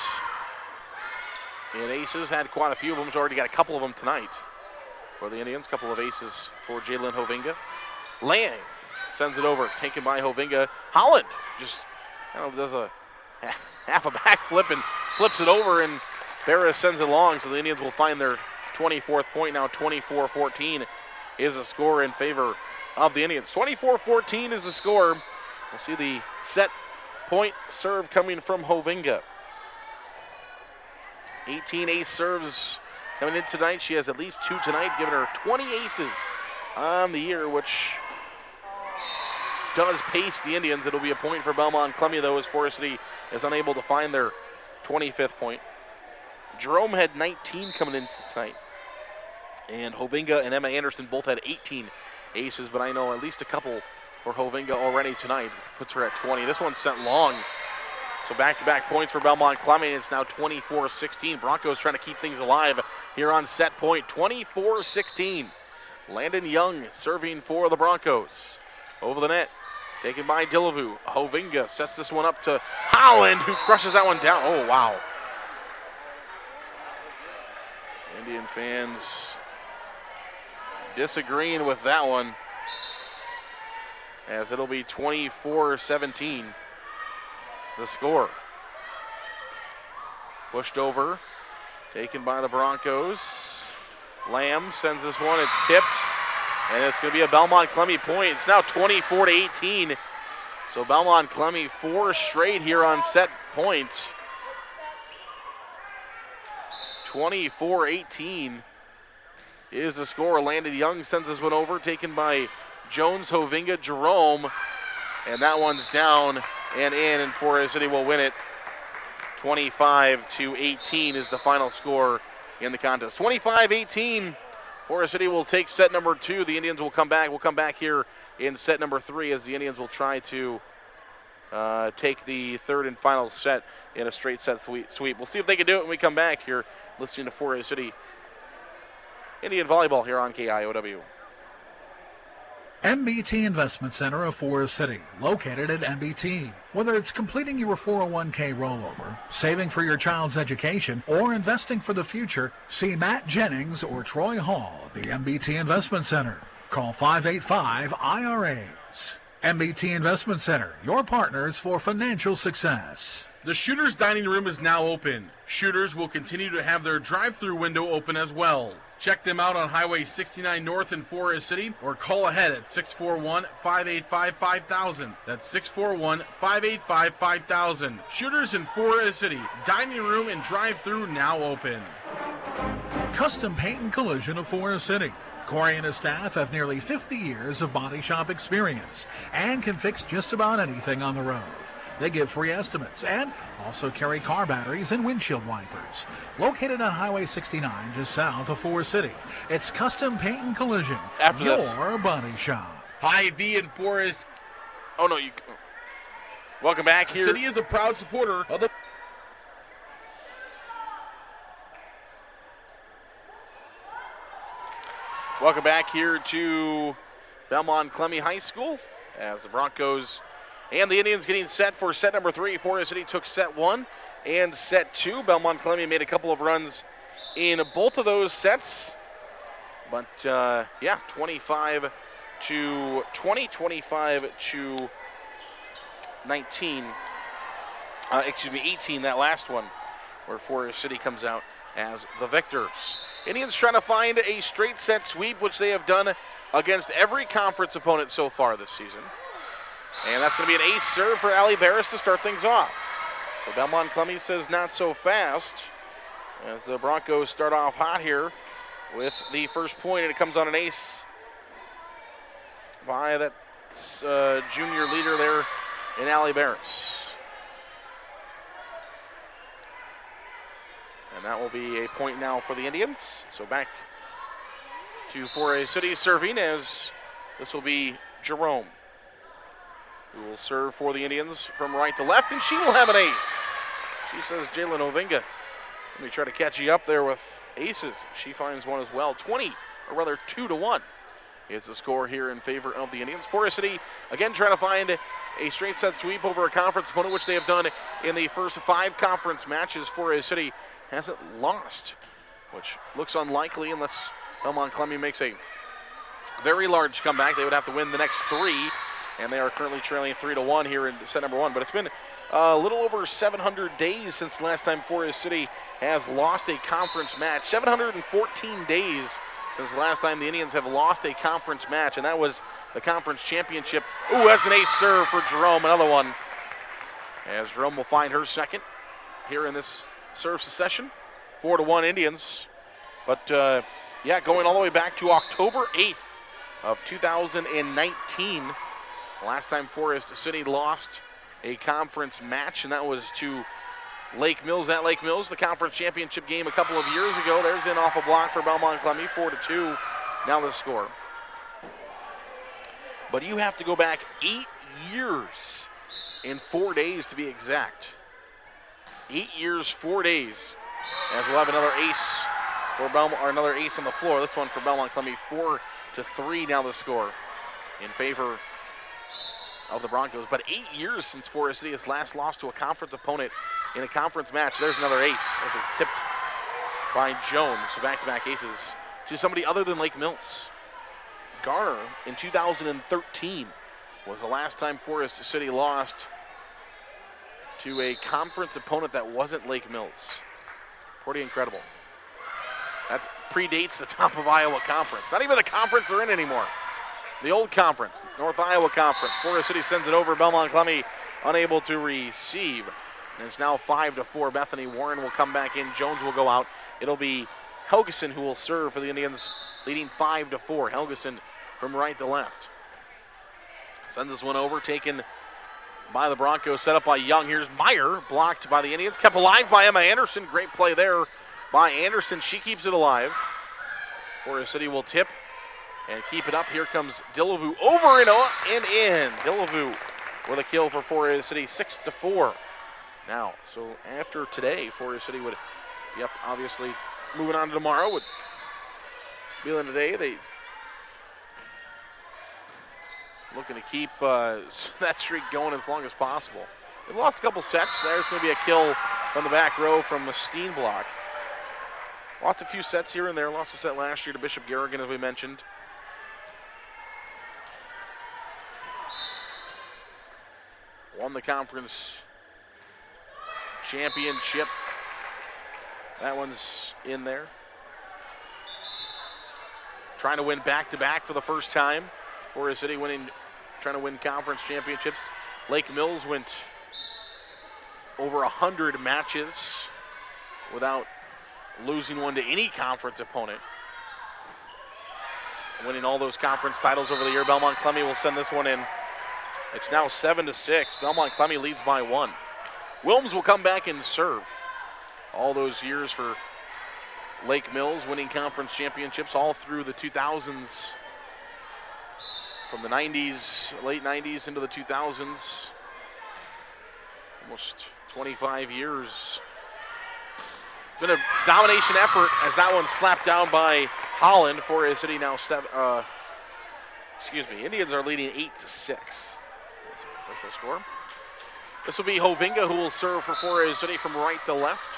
in aces, had quite a few of them. She's already got a couple of them tonight for the Indians. A couple of aces for Jalen Hovinga. Lang sends it over, taken by Hovinga. Holland just kind of does a half a backflip and flips it over, and Barris sends it long, so the Indians will find their 24th point. Now 24-14 is the score in favor of the Indians. 24-14 is the score. We'll see the set point serve coming from Hovinga. 18 ace serves coming in tonight. She has at least 2 tonight, giving her 20 aces on the year, which does pace the Indians. It'll be a point for Belmond-Klemme, though, as Forest City is unable to find their 25th point. Jerome had 19 coming in tonight, and Hovinga and Emma Anderson both had 18 aces, but I know at least a couple for Hovinga already tonight. Puts her at 20. This one's sent long. So back-to-back points for Belmond-Klemme, and it's now 24-16. Broncos trying to keep things alive here on set point. 24-16. Landon Young serving for the Broncos. Over the net, taken by Delavu. Hovinga sets this one up to Holland, who crushes that one down. Oh, wow. Indian fans disagreeing with that one, as it'll be 24-17. The score. Pushed over, taken by the Broncos. Lamb sends this one, it's tipped, and it's going to be a Belmond-Klemme point. It's now 24-18. So Belmond-Klemme 4 straight here on set point. 24-18 is the score. Landon Young sends this one over, taken by Jones, Hovinga, Jerome, and that one's down and in, and Forest City will win it. 25-18 is the final score in the contest. 25-18. Forest City will take set number 2. The Indians will come back. We'll come back here in set number 3 as the Indians will try to take the third and final set in a straight set sweep. We'll see if they can do it when we come back here, listening to Forest City Indian Volleyball here on KIOW. MBT Investment Center of Forest City, located at MBT. Whether it's completing your 401k rollover, saving for your child's education, or investing for the future, see Matt Jennings or Troy Hall at the MBT Investment Center. Call 585-IRAs. MBT Investment Center, your partners for financial success. The Shooters Dining Room is now open. Shooters will continue to have their drive-through window open as well. Check them out on Highway 69 North in Forest City, or call ahead at 641-585-5000. That's 641-585-5000. Shooters in Forest City, dining room and drive-through now open. Custom Paint and Collision of Forest City. Corey and his staff have nearly 50 years of body shop experience and can fix just about anything on the road. They give free estimates and also carry car batteries and windshield wipers. Located on Highway 69 just south of Forest City, it's Custom Paint and Collision, After your this. body shop. Hy-Vee and Forest. Oh, no, you. Welcome back The here. city is a proud supporter of the. Welcome back here to Belmond-Klemme High School as the Broncos and the Indians getting set for set number 3. Forest City took set 1 and set 2. Belmond-Klemme made a couple of runs in both of those sets. But, 25 to 20, 25 to 19. 18, that last one, where Forest City comes out as the victors. Indians trying to find a straight set sweep, which they have done against every conference opponent so far this season. And that's going to be an ace serve for Ali Barris to start things off. So Belmond-Klemme says not so fast, as the Broncos start off hot here with the first point, and it comes on an ace by that junior leader there in Ali Barris. And that will be a point now for the Indians. So back to Forest City serving, as this will be Jerome, who will serve for the Indians from right to left, and she will have an ace. She says, Jalen Ovinga, let me try to catch you up there with aces. She finds one as well. 2-1 is the score here in favor of the Indians. Forest City, again, trying to find a straight set sweep over a conference opponent, which they have done in the first 5 conference matches. Forest City hasn't lost, which looks unlikely unless Belmond-Klemme makes a very large comeback. They would have to win the next 3, and they are currently trailing 3-1 here in set number 1. But it's been a little over 700 days since the last time Forest City has lost a conference match. 714 days since the last time the Indians have lost a conference match, and that was the conference championship. Ooh, that's an ace serve for Jerome, another one, as Jerome will find her second here in this serve succession. 4-1 Indians. But, going all the way back to October 8th of 2019. Last time Forest City lost a conference match, and that was to Lake Mills at Lake Mills, the conference championship game a couple of years ago. There's an off a block for Belmond-Klemme, 4-2. Now the score. But you have to go back 8 years in 4 days to be exact. 8 years, 4 days, as we'll have another ace for another ace on the floor. This one for Belmond-Klemme, 4-3 now the score in favor of the Broncos. But 8 years since Forest City has last lost to a conference opponent in a conference match. There's another ace as it's tipped by Jones. So back-to-back aces to somebody other than Lake Mills. Garner in 2013 was the last time Forest City lost to a conference opponent that wasn't Lake Mills. Pretty incredible. That predates the top of Iowa Conference. Not even the conference they're in anymore. The old conference, North Iowa Conference. Forest City sends it over. Belmond-Klemme unable to receive. And it's now 5-4. Bethany Warren will come back in. Jones will go out. It'll be Helgeson who will serve for the Indians, leading 5-4. Helgeson from right to left. Sends this one over, taken by the Broncos, set up by Young. Here's Meyer, blocked by the Indians, kept alive by Emma Anderson. Great play there by Anderson. She keeps it alive. Forest City will tip and keep it up. Here comes Dillevue over and in. Dillevue with a kill for Forest City, 6-4. Now, so after today, Forest City would be up, obviously, moving on to tomorrow. Would be in today. They looking to keep that streak going as long as possible. They've lost a couple sets. There's going to be a kill from the back row from Steenblock. Lost a few sets here and there. Lost a set last year to Bishop Garrigan, as we mentioned. Won the conference championship. That one's in there. Trying to win back-to-back for the first time. Forest City trying to win conference championships. Lake Mills went over 100 matches without losing one to any conference opponent. Winning all those conference titles over the year. Belmond-Klemme will send this one in. It's now 7-6. Belmond-Klemme leads by 1. Wilms will come back and serve. All those years for Lake Mills, winning conference championships all through the 2000s. From the 90s, late 90s into the 2000s. Almost 25 years. Been a domination effort as that one slapped down by Holland. Forest City now Indians are leading 8-6. That's the official score. This will be Hovinga who will serve for Forest City from right to left.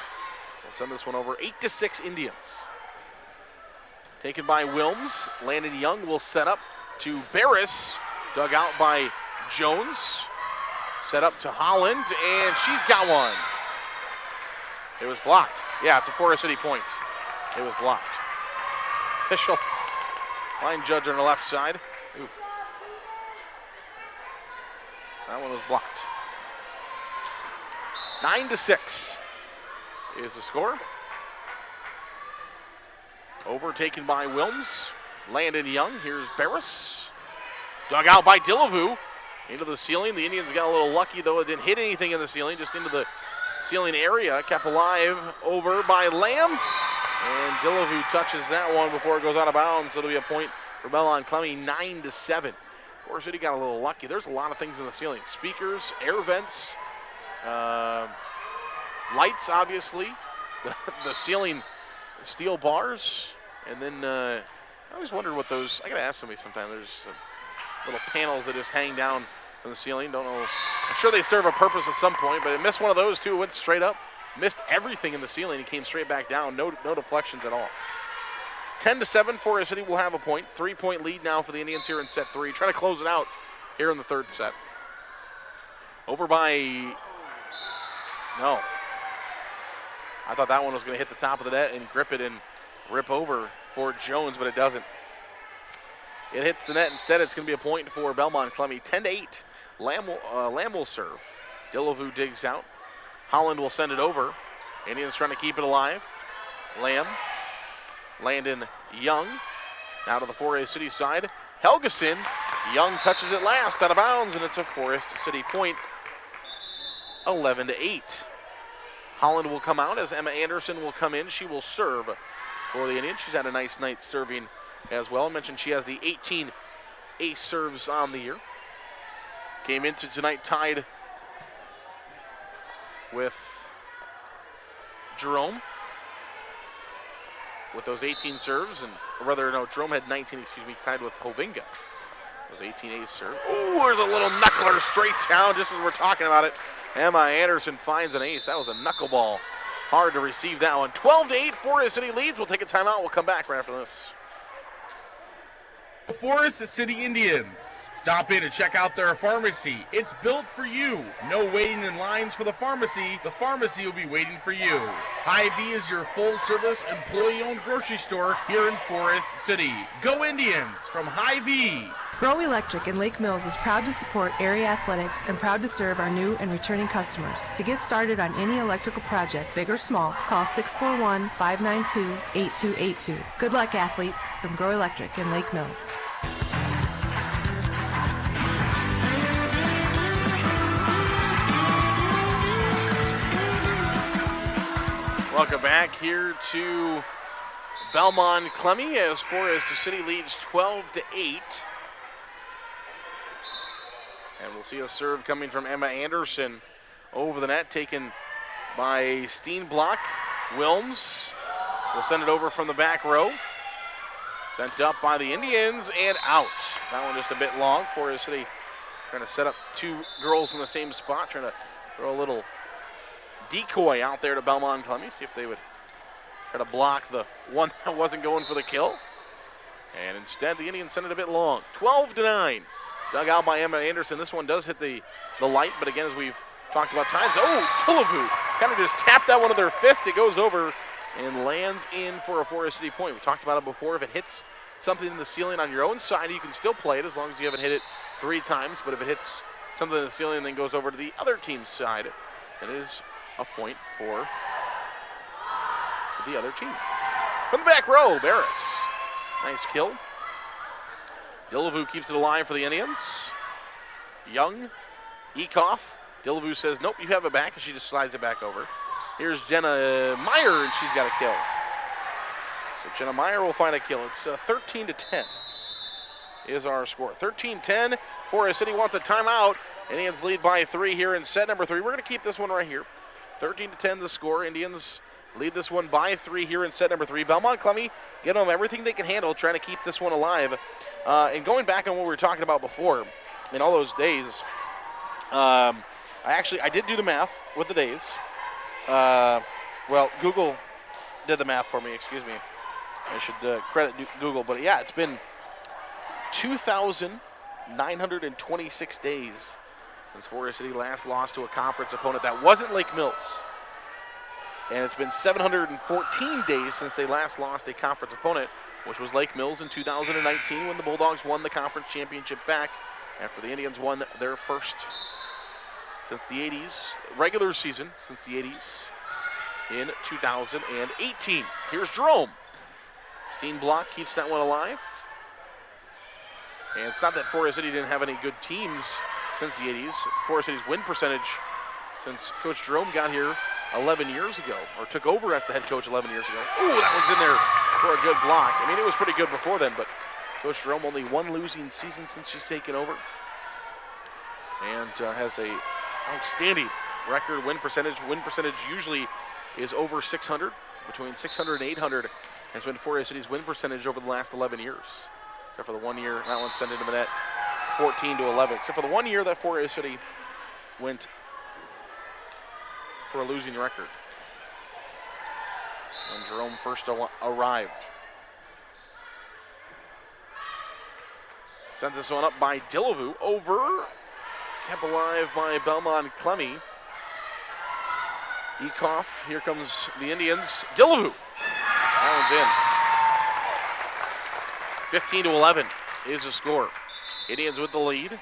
We'll send this one over. 8-6 Indians. Taken by Wilms. Landon Young will set up to Barris. Dug out by Jones. Set up to Holland, and she's got one. It was blocked. Yeah, it's a Forest City point. It was blocked. Official. Line judge on the left side. Oof. That one was blocked. 9-6 is the score. Overtaken by Wilms. Landon Young. Here's Barris. Dug out by Dillevue. Into the ceiling. The Indians got a little lucky, though. It didn't hit anything in the ceiling, just into the ceiling area. Kept alive over by Lamb. And Dillevue touches that one before it goes out of bounds. So it'll be a point for Belmond-Klemme, 9-7. Forest City got a little lucky. There's a lot of things in the ceiling. Speakers, air vents, lights, obviously. The ceiling steel bars. And then I always wondered what those, I got to ask somebody sometime. There's little panels that just hang down from the ceiling. Don't know. I'm sure they serve a purpose at some point, but it missed one of those too. It went straight up. Missed everything in the ceiling. He came straight back down. No deflections at all. 10-7, Forest City will have a point. 3-point lead now for the Indians here in set 3. Trying to close it out here in the third set. Over by, no. I thought that one was going to hit the top of the net and grip it and rip over for Jones, but it doesn't. It hits the net instead. It's going to be a point for Belmond-Klemme. 10-8. Lamb will serve. Dillevue digs out. Holland will send it over. Indians trying to keep it alive. Lamb. Landon Young. Now to the Forest City side. Helgeson. Young touches it last out of bounds, and it's a Forest City point. 11-8. Holland will come out as Emma Anderson will come in. She will serve for the Indians. She's had a nice night serving as well. I mentioned she has the 18 ace serves on the year. Came into tonight tied with Jerome with those 18 serves, and or rather, no, Jerome had 19, tied with Hovinga. Those 18 ace serves. Ooh, there's a little knuckler straight down just as we're talking about it. Emma Anderson finds an ace. That was a knuckleball. Hard to receive that one. 12-8, Forest City leads. We'll take a timeout. We'll come back right after this. Forest City Indians. Stop in and check out their pharmacy. It's built for you. No waiting in lines for the pharmacy. The pharmacy will be waiting for you. Hy-Vee is your full-service, employee-owned grocery store here in Forest City. Go Indians from Hy-Vee. Grow Electric in Lake Mills is proud to support area athletics and proud to serve our new and returning customers. To get started on any electrical project, big or small, call 641-592-8282. Good luck, athletes, from Grow Electric in Lake Mills. Welcome back here to Belmond-Klemme as Forest City leads 12-8. And we'll see a serve coming from Emma Anderson over the net, taken by Steenblock. Wilms will send it over from the back row. Sent up by the Indians and out. That one just a bit long. Forest City trying to set up two girls in the same spot, trying to throw a little decoy out there to Belmond-Klemme, see if they would try to block the one that wasn't going for the kill. And instead, the Indians sent it a bit long. 12-9. Dug out by Emma Anderson. This one does hit the light, but again, as we've talked about times, Dillevue kind of just tapped that one with their fist. It goes over and lands in for a Forest City point. We talked about it before. If it hits something in the ceiling on your own side, you can still play it as long as you haven't hit it 3 times. But if it hits something in the ceiling and then goes over to the other team's side, then it is a point for the other team. From the back row, Barris. Nice kill. Dillevue keeps it alive for the Indians. Young, Ekoff. Dillevue says, nope, you have it back, and she just slides it back over. Here's Jenna Meyer, and she's got a kill. So Jenna Meyer will find a kill. It's 13-10 is our score. 13-10. Forest City wants a timeout. Indians lead by 3 here in set number 3. We're going to keep this one right here. 13-10 the score. Indians lead this one by 3 here in set number 3. Belmond-Klemme getting them everything they can handle, trying to keep this one alive. And going back on what we were talking about before, in all those days, I did do the math with the days. Google did the math for me, excuse me. I should credit Google, but yeah, it's been 2,926 days since Forest City last lost to a conference opponent that wasn't Lake Mills. And it's been 714 days since they last lost a conference opponent, which was Lake Mills in 2019 when the Bulldogs won the conference championship back after the Indians won their first since the 80s, regular season since the 80s in 2018. Here's Jerome. Steen block keeps that one alive. And it's not that Forest City didn't have any good teams since the 80s. Forest City's win percentage since Coach Jerome got here 11 years ago, or took over as the head coach 11 years ago. Ooh, that one's in there for a good block. I mean, it was pretty good before then, but Coach Jerome only one losing season since she's taken over. And has a outstanding record win percentage. Win percentage usually is over 600. Between 600 and 800 has been Forest City's win percentage over the last 11 years. Except for the 1 year, that one sent into the net 14-11. Except for the 1 year that Forest City went for a losing record when Jerome first arrived. Sent this one up by Dillevue, over, kept alive by Belmond-Klemme. Ekoff, here comes the Indians. Dillevue, that one's in. 15-11 is the score. Indians with the lead.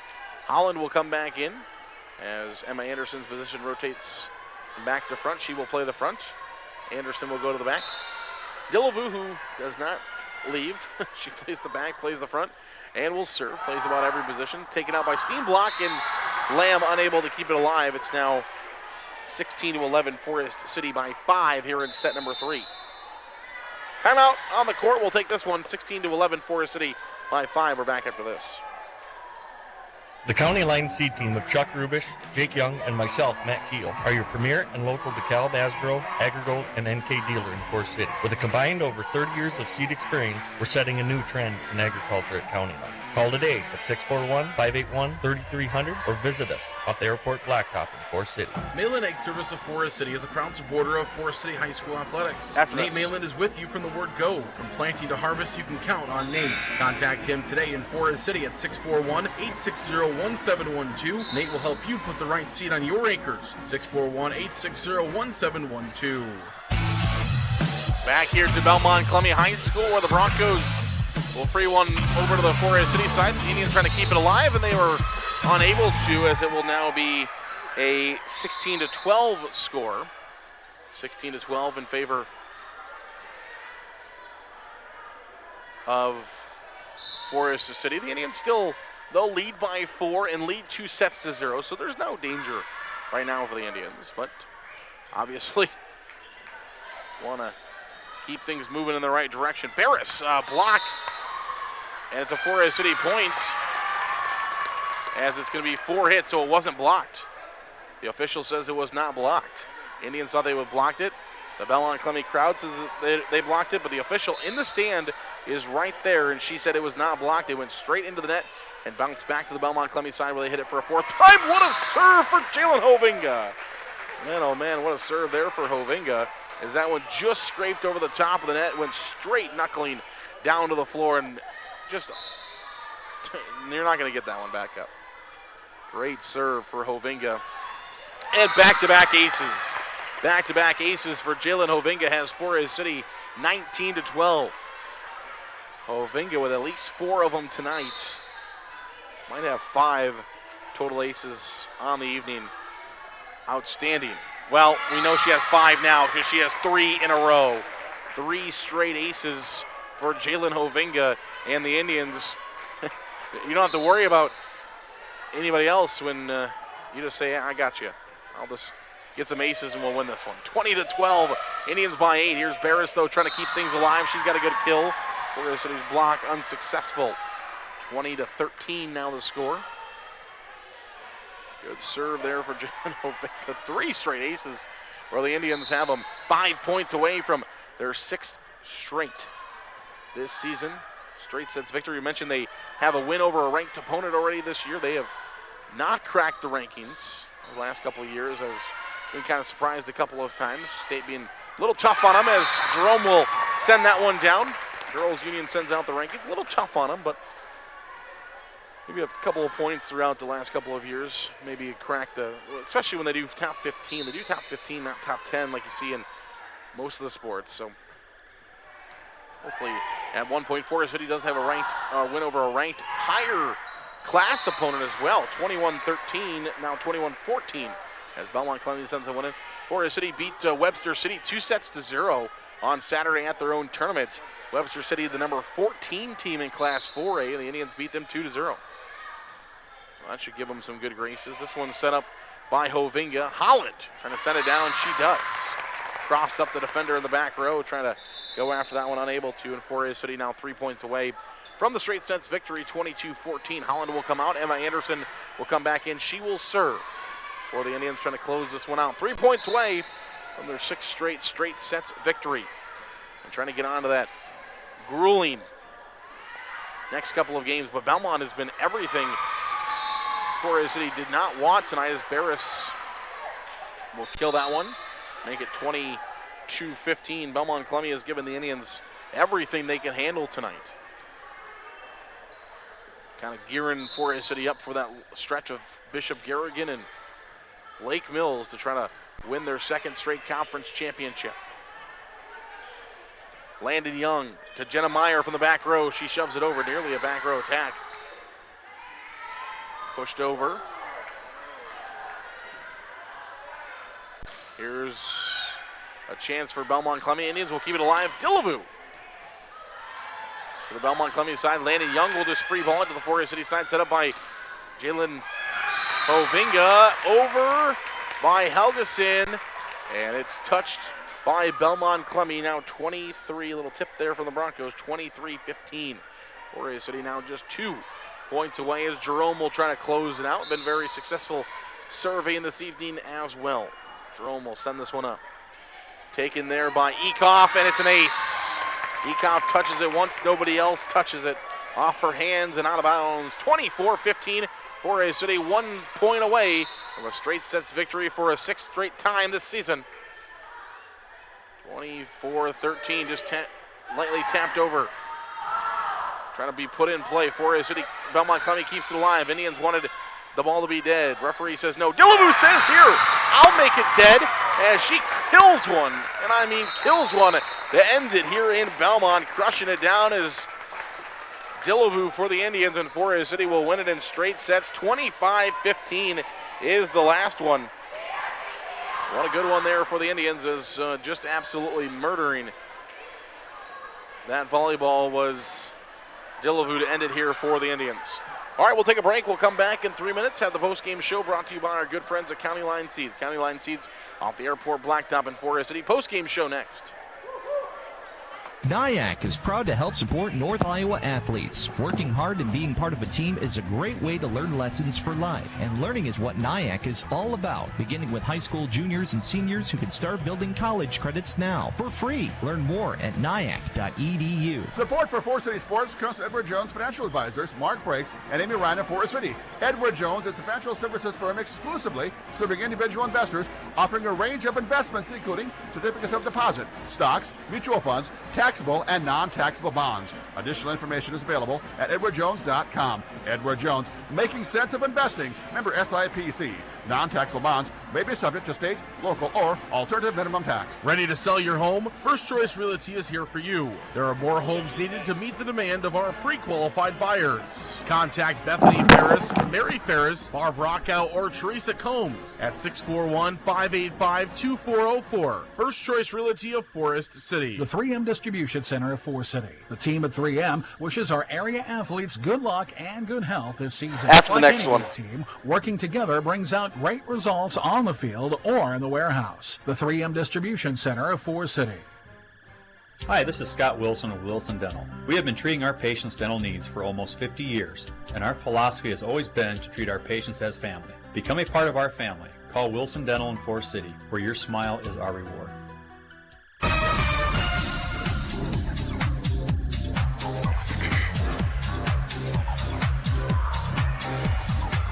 Holland will come back in as Emma Anderson's position rotates back to front. She will play the front. Anderson will go to the back. Dillevue, who does not leave. She plays the back, plays the front, and will serve. Plays about every position. Taken out by Steenblock, and Lamb unable to keep it alive. It's now 16-11, Forest City by 5 here in set number 3. Timeout on the court. We'll take this one. 16-11, Forest City by 5. We're back after this. The County Line C team of Chuck Rubish, Jake Young, and myself, Matt Keel, are your premier and local DeKalb, Asgrow, AgriGold, and NK dealer in Forest City. With a combined over 30 years of seed experience, we're setting a new trend in agriculture at County Line. Call today at 641-581-3300 or visit us off the Airport Blacktop in Forest City. Malin Egg Service of Forest City is a proud supporter of Forest City High School athletics. Nate Malin is with you from the word go. From planting to harvest, you can count on Nate. Contact him today in Forest City at 641-860-1712. Nate will help you put the right seed on your acres. 641-860-1712. Back here to Belmond-Klemme High School, where the Broncos will free one over to the Forest City side. The Indians trying to keep it alive, and they were unable to, as it will now be a 16-12 score. 16-12 in favor of Forest City. The Indians still, they'll lead by 4 and lead 2 sets to 0, so there's no danger right now for the Indians, but obviously want to keep things moving in the right direction. Barris, block, and it's a Forest City point, as it's going to be 4 hits, so it wasn't blocked. The official says it was not blocked. Indians thought they would have blocked it. The Belmond-Klemme crowd says that they blocked it, but the official in the stand is right there, and she said it was not blocked. It went straight into the net and bounced back to the Belmond-Klemme side where they hit it for a 4th time. What a serve for Jalen Hovinga. Man, oh man, what a serve there for Hovinga, as that one just scraped over the top of the net, went straight knuckling down to the floor, and just, you're not going to get that one back up. Great serve for Hovinga. And back-to-back aces. Back-to-back aces for Jalen Hovinga has Forest City 19-12. Hovinga with at least 4 of them tonight. Might have 5 total aces on the evening. Outstanding. Well, we know she has 5 now because she has 3 in a row. 3 straight aces for Jalen Hovinga and the Indians. You don't have to worry about anybody else when you just say, I got you. I'll just get some aces and we'll win this one. 20-12, Indians by 8. Here's Barris, though, trying to keep things alive. She's got a good kill. Forest City's block unsuccessful. 20-13 now the score. Good serve there for Jalen Hovinga. 3 straight aces where the Indians have them 5 points away from their 6th straight this season. Straight sets victory. You mentioned they have a win over a ranked opponent already this year. They have not cracked the rankings The last couple of years, I've been kind of surprised a couple of times. State being a little tough on them as Jerome will send that one down. Girls Union sends out the rankings. A little tough on them, but maybe a couple of points throughout the last couple of years. Maybe crack especially when they do top 15. They do top 15, not top 10 like you see in most of the sports. So hopefully at one point Forest City does have a ranked win over a ranked higher class opponent as well. 21-13, now 21-14 as Belmond-Klemme sends a win in. Forest City beat Webster City 2-0 on Saturday at their own tournament. Webster City, the number 14 team in Class 4A, and the Indians beat them 2-0. Well, that should give them some good graces. This one's set up by Hovinga. Holland trying to send it down. She does. Crossed up the defender in the back row, trying to go after that one, unable to. And Forest City now 3 points away from the straight sets victory, 22-14. Holland will come out. Emma Anderson will come back in. She will serve for the Indians, trying to close this one out. 3 points away from their sixth straight sets victory. And trying to get onto that grueling next couple of games. But Belmont has been everything Forest City did not want tonight, as Barris will kill that one. Make it 22-15. Belmond-Klemme has given the Indians everything they can handle tonight. Kind of gearing Forest City up for that stretch of Bishop Garrigan and Lake Mills to try to win their second straight conference championship. Landon Young to Jenna Meyer from the back row. She shoves it over, nearly a back row attack. Pushed over. Here's a chance for Belmond-Klemme. Indians will keep it alive. Dillevue. To the Belmond-Klemme side, Landon Young will just free ball it to the Forest City side, set up by Jalen Hovinga. Over by Helgeson, and it's touched by Belmond-Klemme. Now 23, a little tip there from the Broncos, 23-15. Forest City now just 2 points away as Jerome will try to close it out. Been very successful serving this evening as well. Jerome will send this one up. Taken there by Ekoff, and it's an ace. Ekoff touches it once, nobody else touches it. Off her hands and out of bounds. 24-15. Forest City 1 point away from a straight sets victory for a 6th straight time this season. 24-13, just lightly tapped over. Trying to be put in play. Forest City, Belmond-Klemme keeps it alive. Indians wanted the ball to be dead. Referee says no. Dillevue says here, I'll make it dead, as she kills one. And I mean kills one that ends it here in Belmont, crushing it down as Dillevue for the Indians, and Forest City will win it in straight sets. 25-15 is the last one. What a good one there for the Indians, is just absolutely murdering. That volleyball was Dillevue to end it here for the Indians. All right, we'll take a break. We'll come back in 3 minutes. Have the post-game show brought to you by our good friends at County Line Seeds. County Line Seeds off the airport blacktop in Forest City. Post-game show next. NIAC is proud to help support North Iowa athletes. Working hard and being part of a team is a great way to learn lessons for life, and learning is what NIAC is all about, beginning with high school juniors and seniors who can start building college credits now for free. Learn more at niac.edu. Support for Forest City Sports comes from Edward Jones Financial Advisors, Mark Frakes, and Amy Ryan of Forest City. Edward Jones is a financial services firm exclusively serving individual investors, offering a range of investments including certificates of deposit, stocks, mutual funds, taxable and non-taxable bonds. Additional information is available at edwardjones.com. Edward Jones, making sense of investing. Member SIPC. Non-taxable bonds may be subject to state, local, or alternative minimum tax. Ready to sell your home? First Choice Realty is here for you. There are more homes needed to meet the demand of our pre-qualified buyers. Contact Bethany Ferris, Mary Ferris, Barb Rockow, or Teresa Combs at 641-585-2404. First Choice Realty of Forest City. The 3M Distribution Center of Forest City. The team at 3M wishes our area athletes good luck and good health this season. After the next one. Team working together brings out great results on the field or in the warehouse. The 3M Distribution Center of Forest City. Hi, this is Scott Wilson of Wilson Dental. We have been treating our patients' dental needs for almost 50 years, and our philosophy has always been to treat our patients as family. Become a part of our family. Call Wilson Dental in Forest City, where your smile is our reward.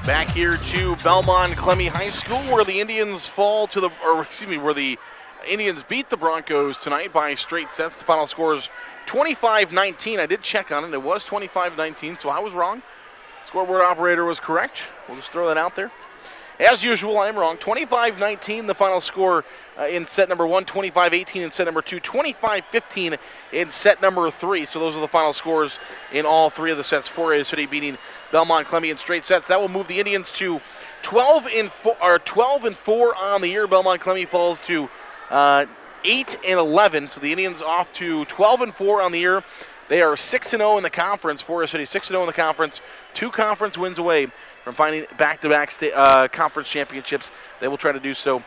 Back here to Belmond-Klemme High School, where the Indians where the Indians beat the Broncos tonight by straight sets. The final score is 25-19. I did check on it. It was 25-19, so I was wrong. Scoreboard operator was correct. We'll just throw that out there. As usual, I am wrong. 25-19, the final score in set number 1, 25-18 in set number 2, 25-15 in set number 3. So those are the final scores in all three of the sets. Forest City beating Belmond-Klemme in straight sets. That will move the Indians to 12-4 on the year. Belmond-Klemme falls to 8-11. So the Indians off to 12-4 on the year. They are 6-0 in the conference. Forest City 6-0 in the conference. 2 conference wins away from finding back-to-back conference championships. They will try to do so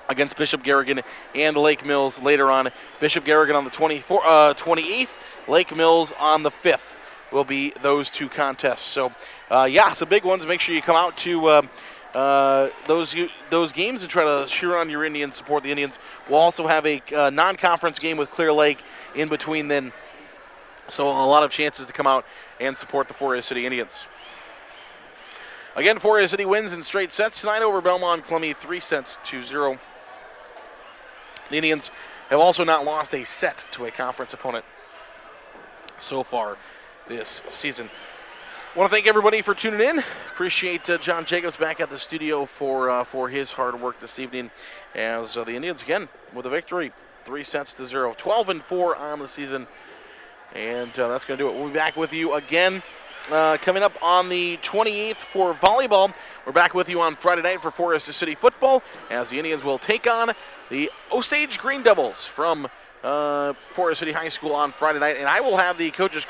against Bishop Garrigan and Lake Mills later on. Bishop Garrigan on the 28th, Lake Mills on the 5th will be those 2 contests. So, some big ones. Make sure you come out to those games and try to cheer on your Indians, support the Indians. We'll also have a non-conference game with Clear Lake in between then. So a lot of chances to come out and support the Forest City Indians. Again, Forest City wins in straight sets tonight over Belmond-Klemme, 3-0. The Indians have also not lost a set to a conference opponent so far this season. I want to thank everybody for tuning in. Appreciate John Jacobs back at the studio for his hard work this evening as the Indians, again, with a victory, 3-0. 12-4 on the season, and that's going to do it. We'll be back with you again coming up on the 28th for volleyball. We're back with you on Friday night for Forest City football as the Indians will take on the Osage Green Devils from Forest City High School on Friday night. And I will have the coaches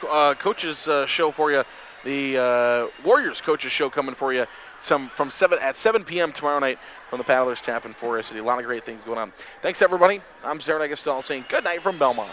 show for you, the Warriors coaches show coming for you at 7 p.m. tomorrow night from the Paddlers Tap in Forest City. A lot of great things going on. Thanks, everybody. I'm Zared Agastal saying good night from Belmont.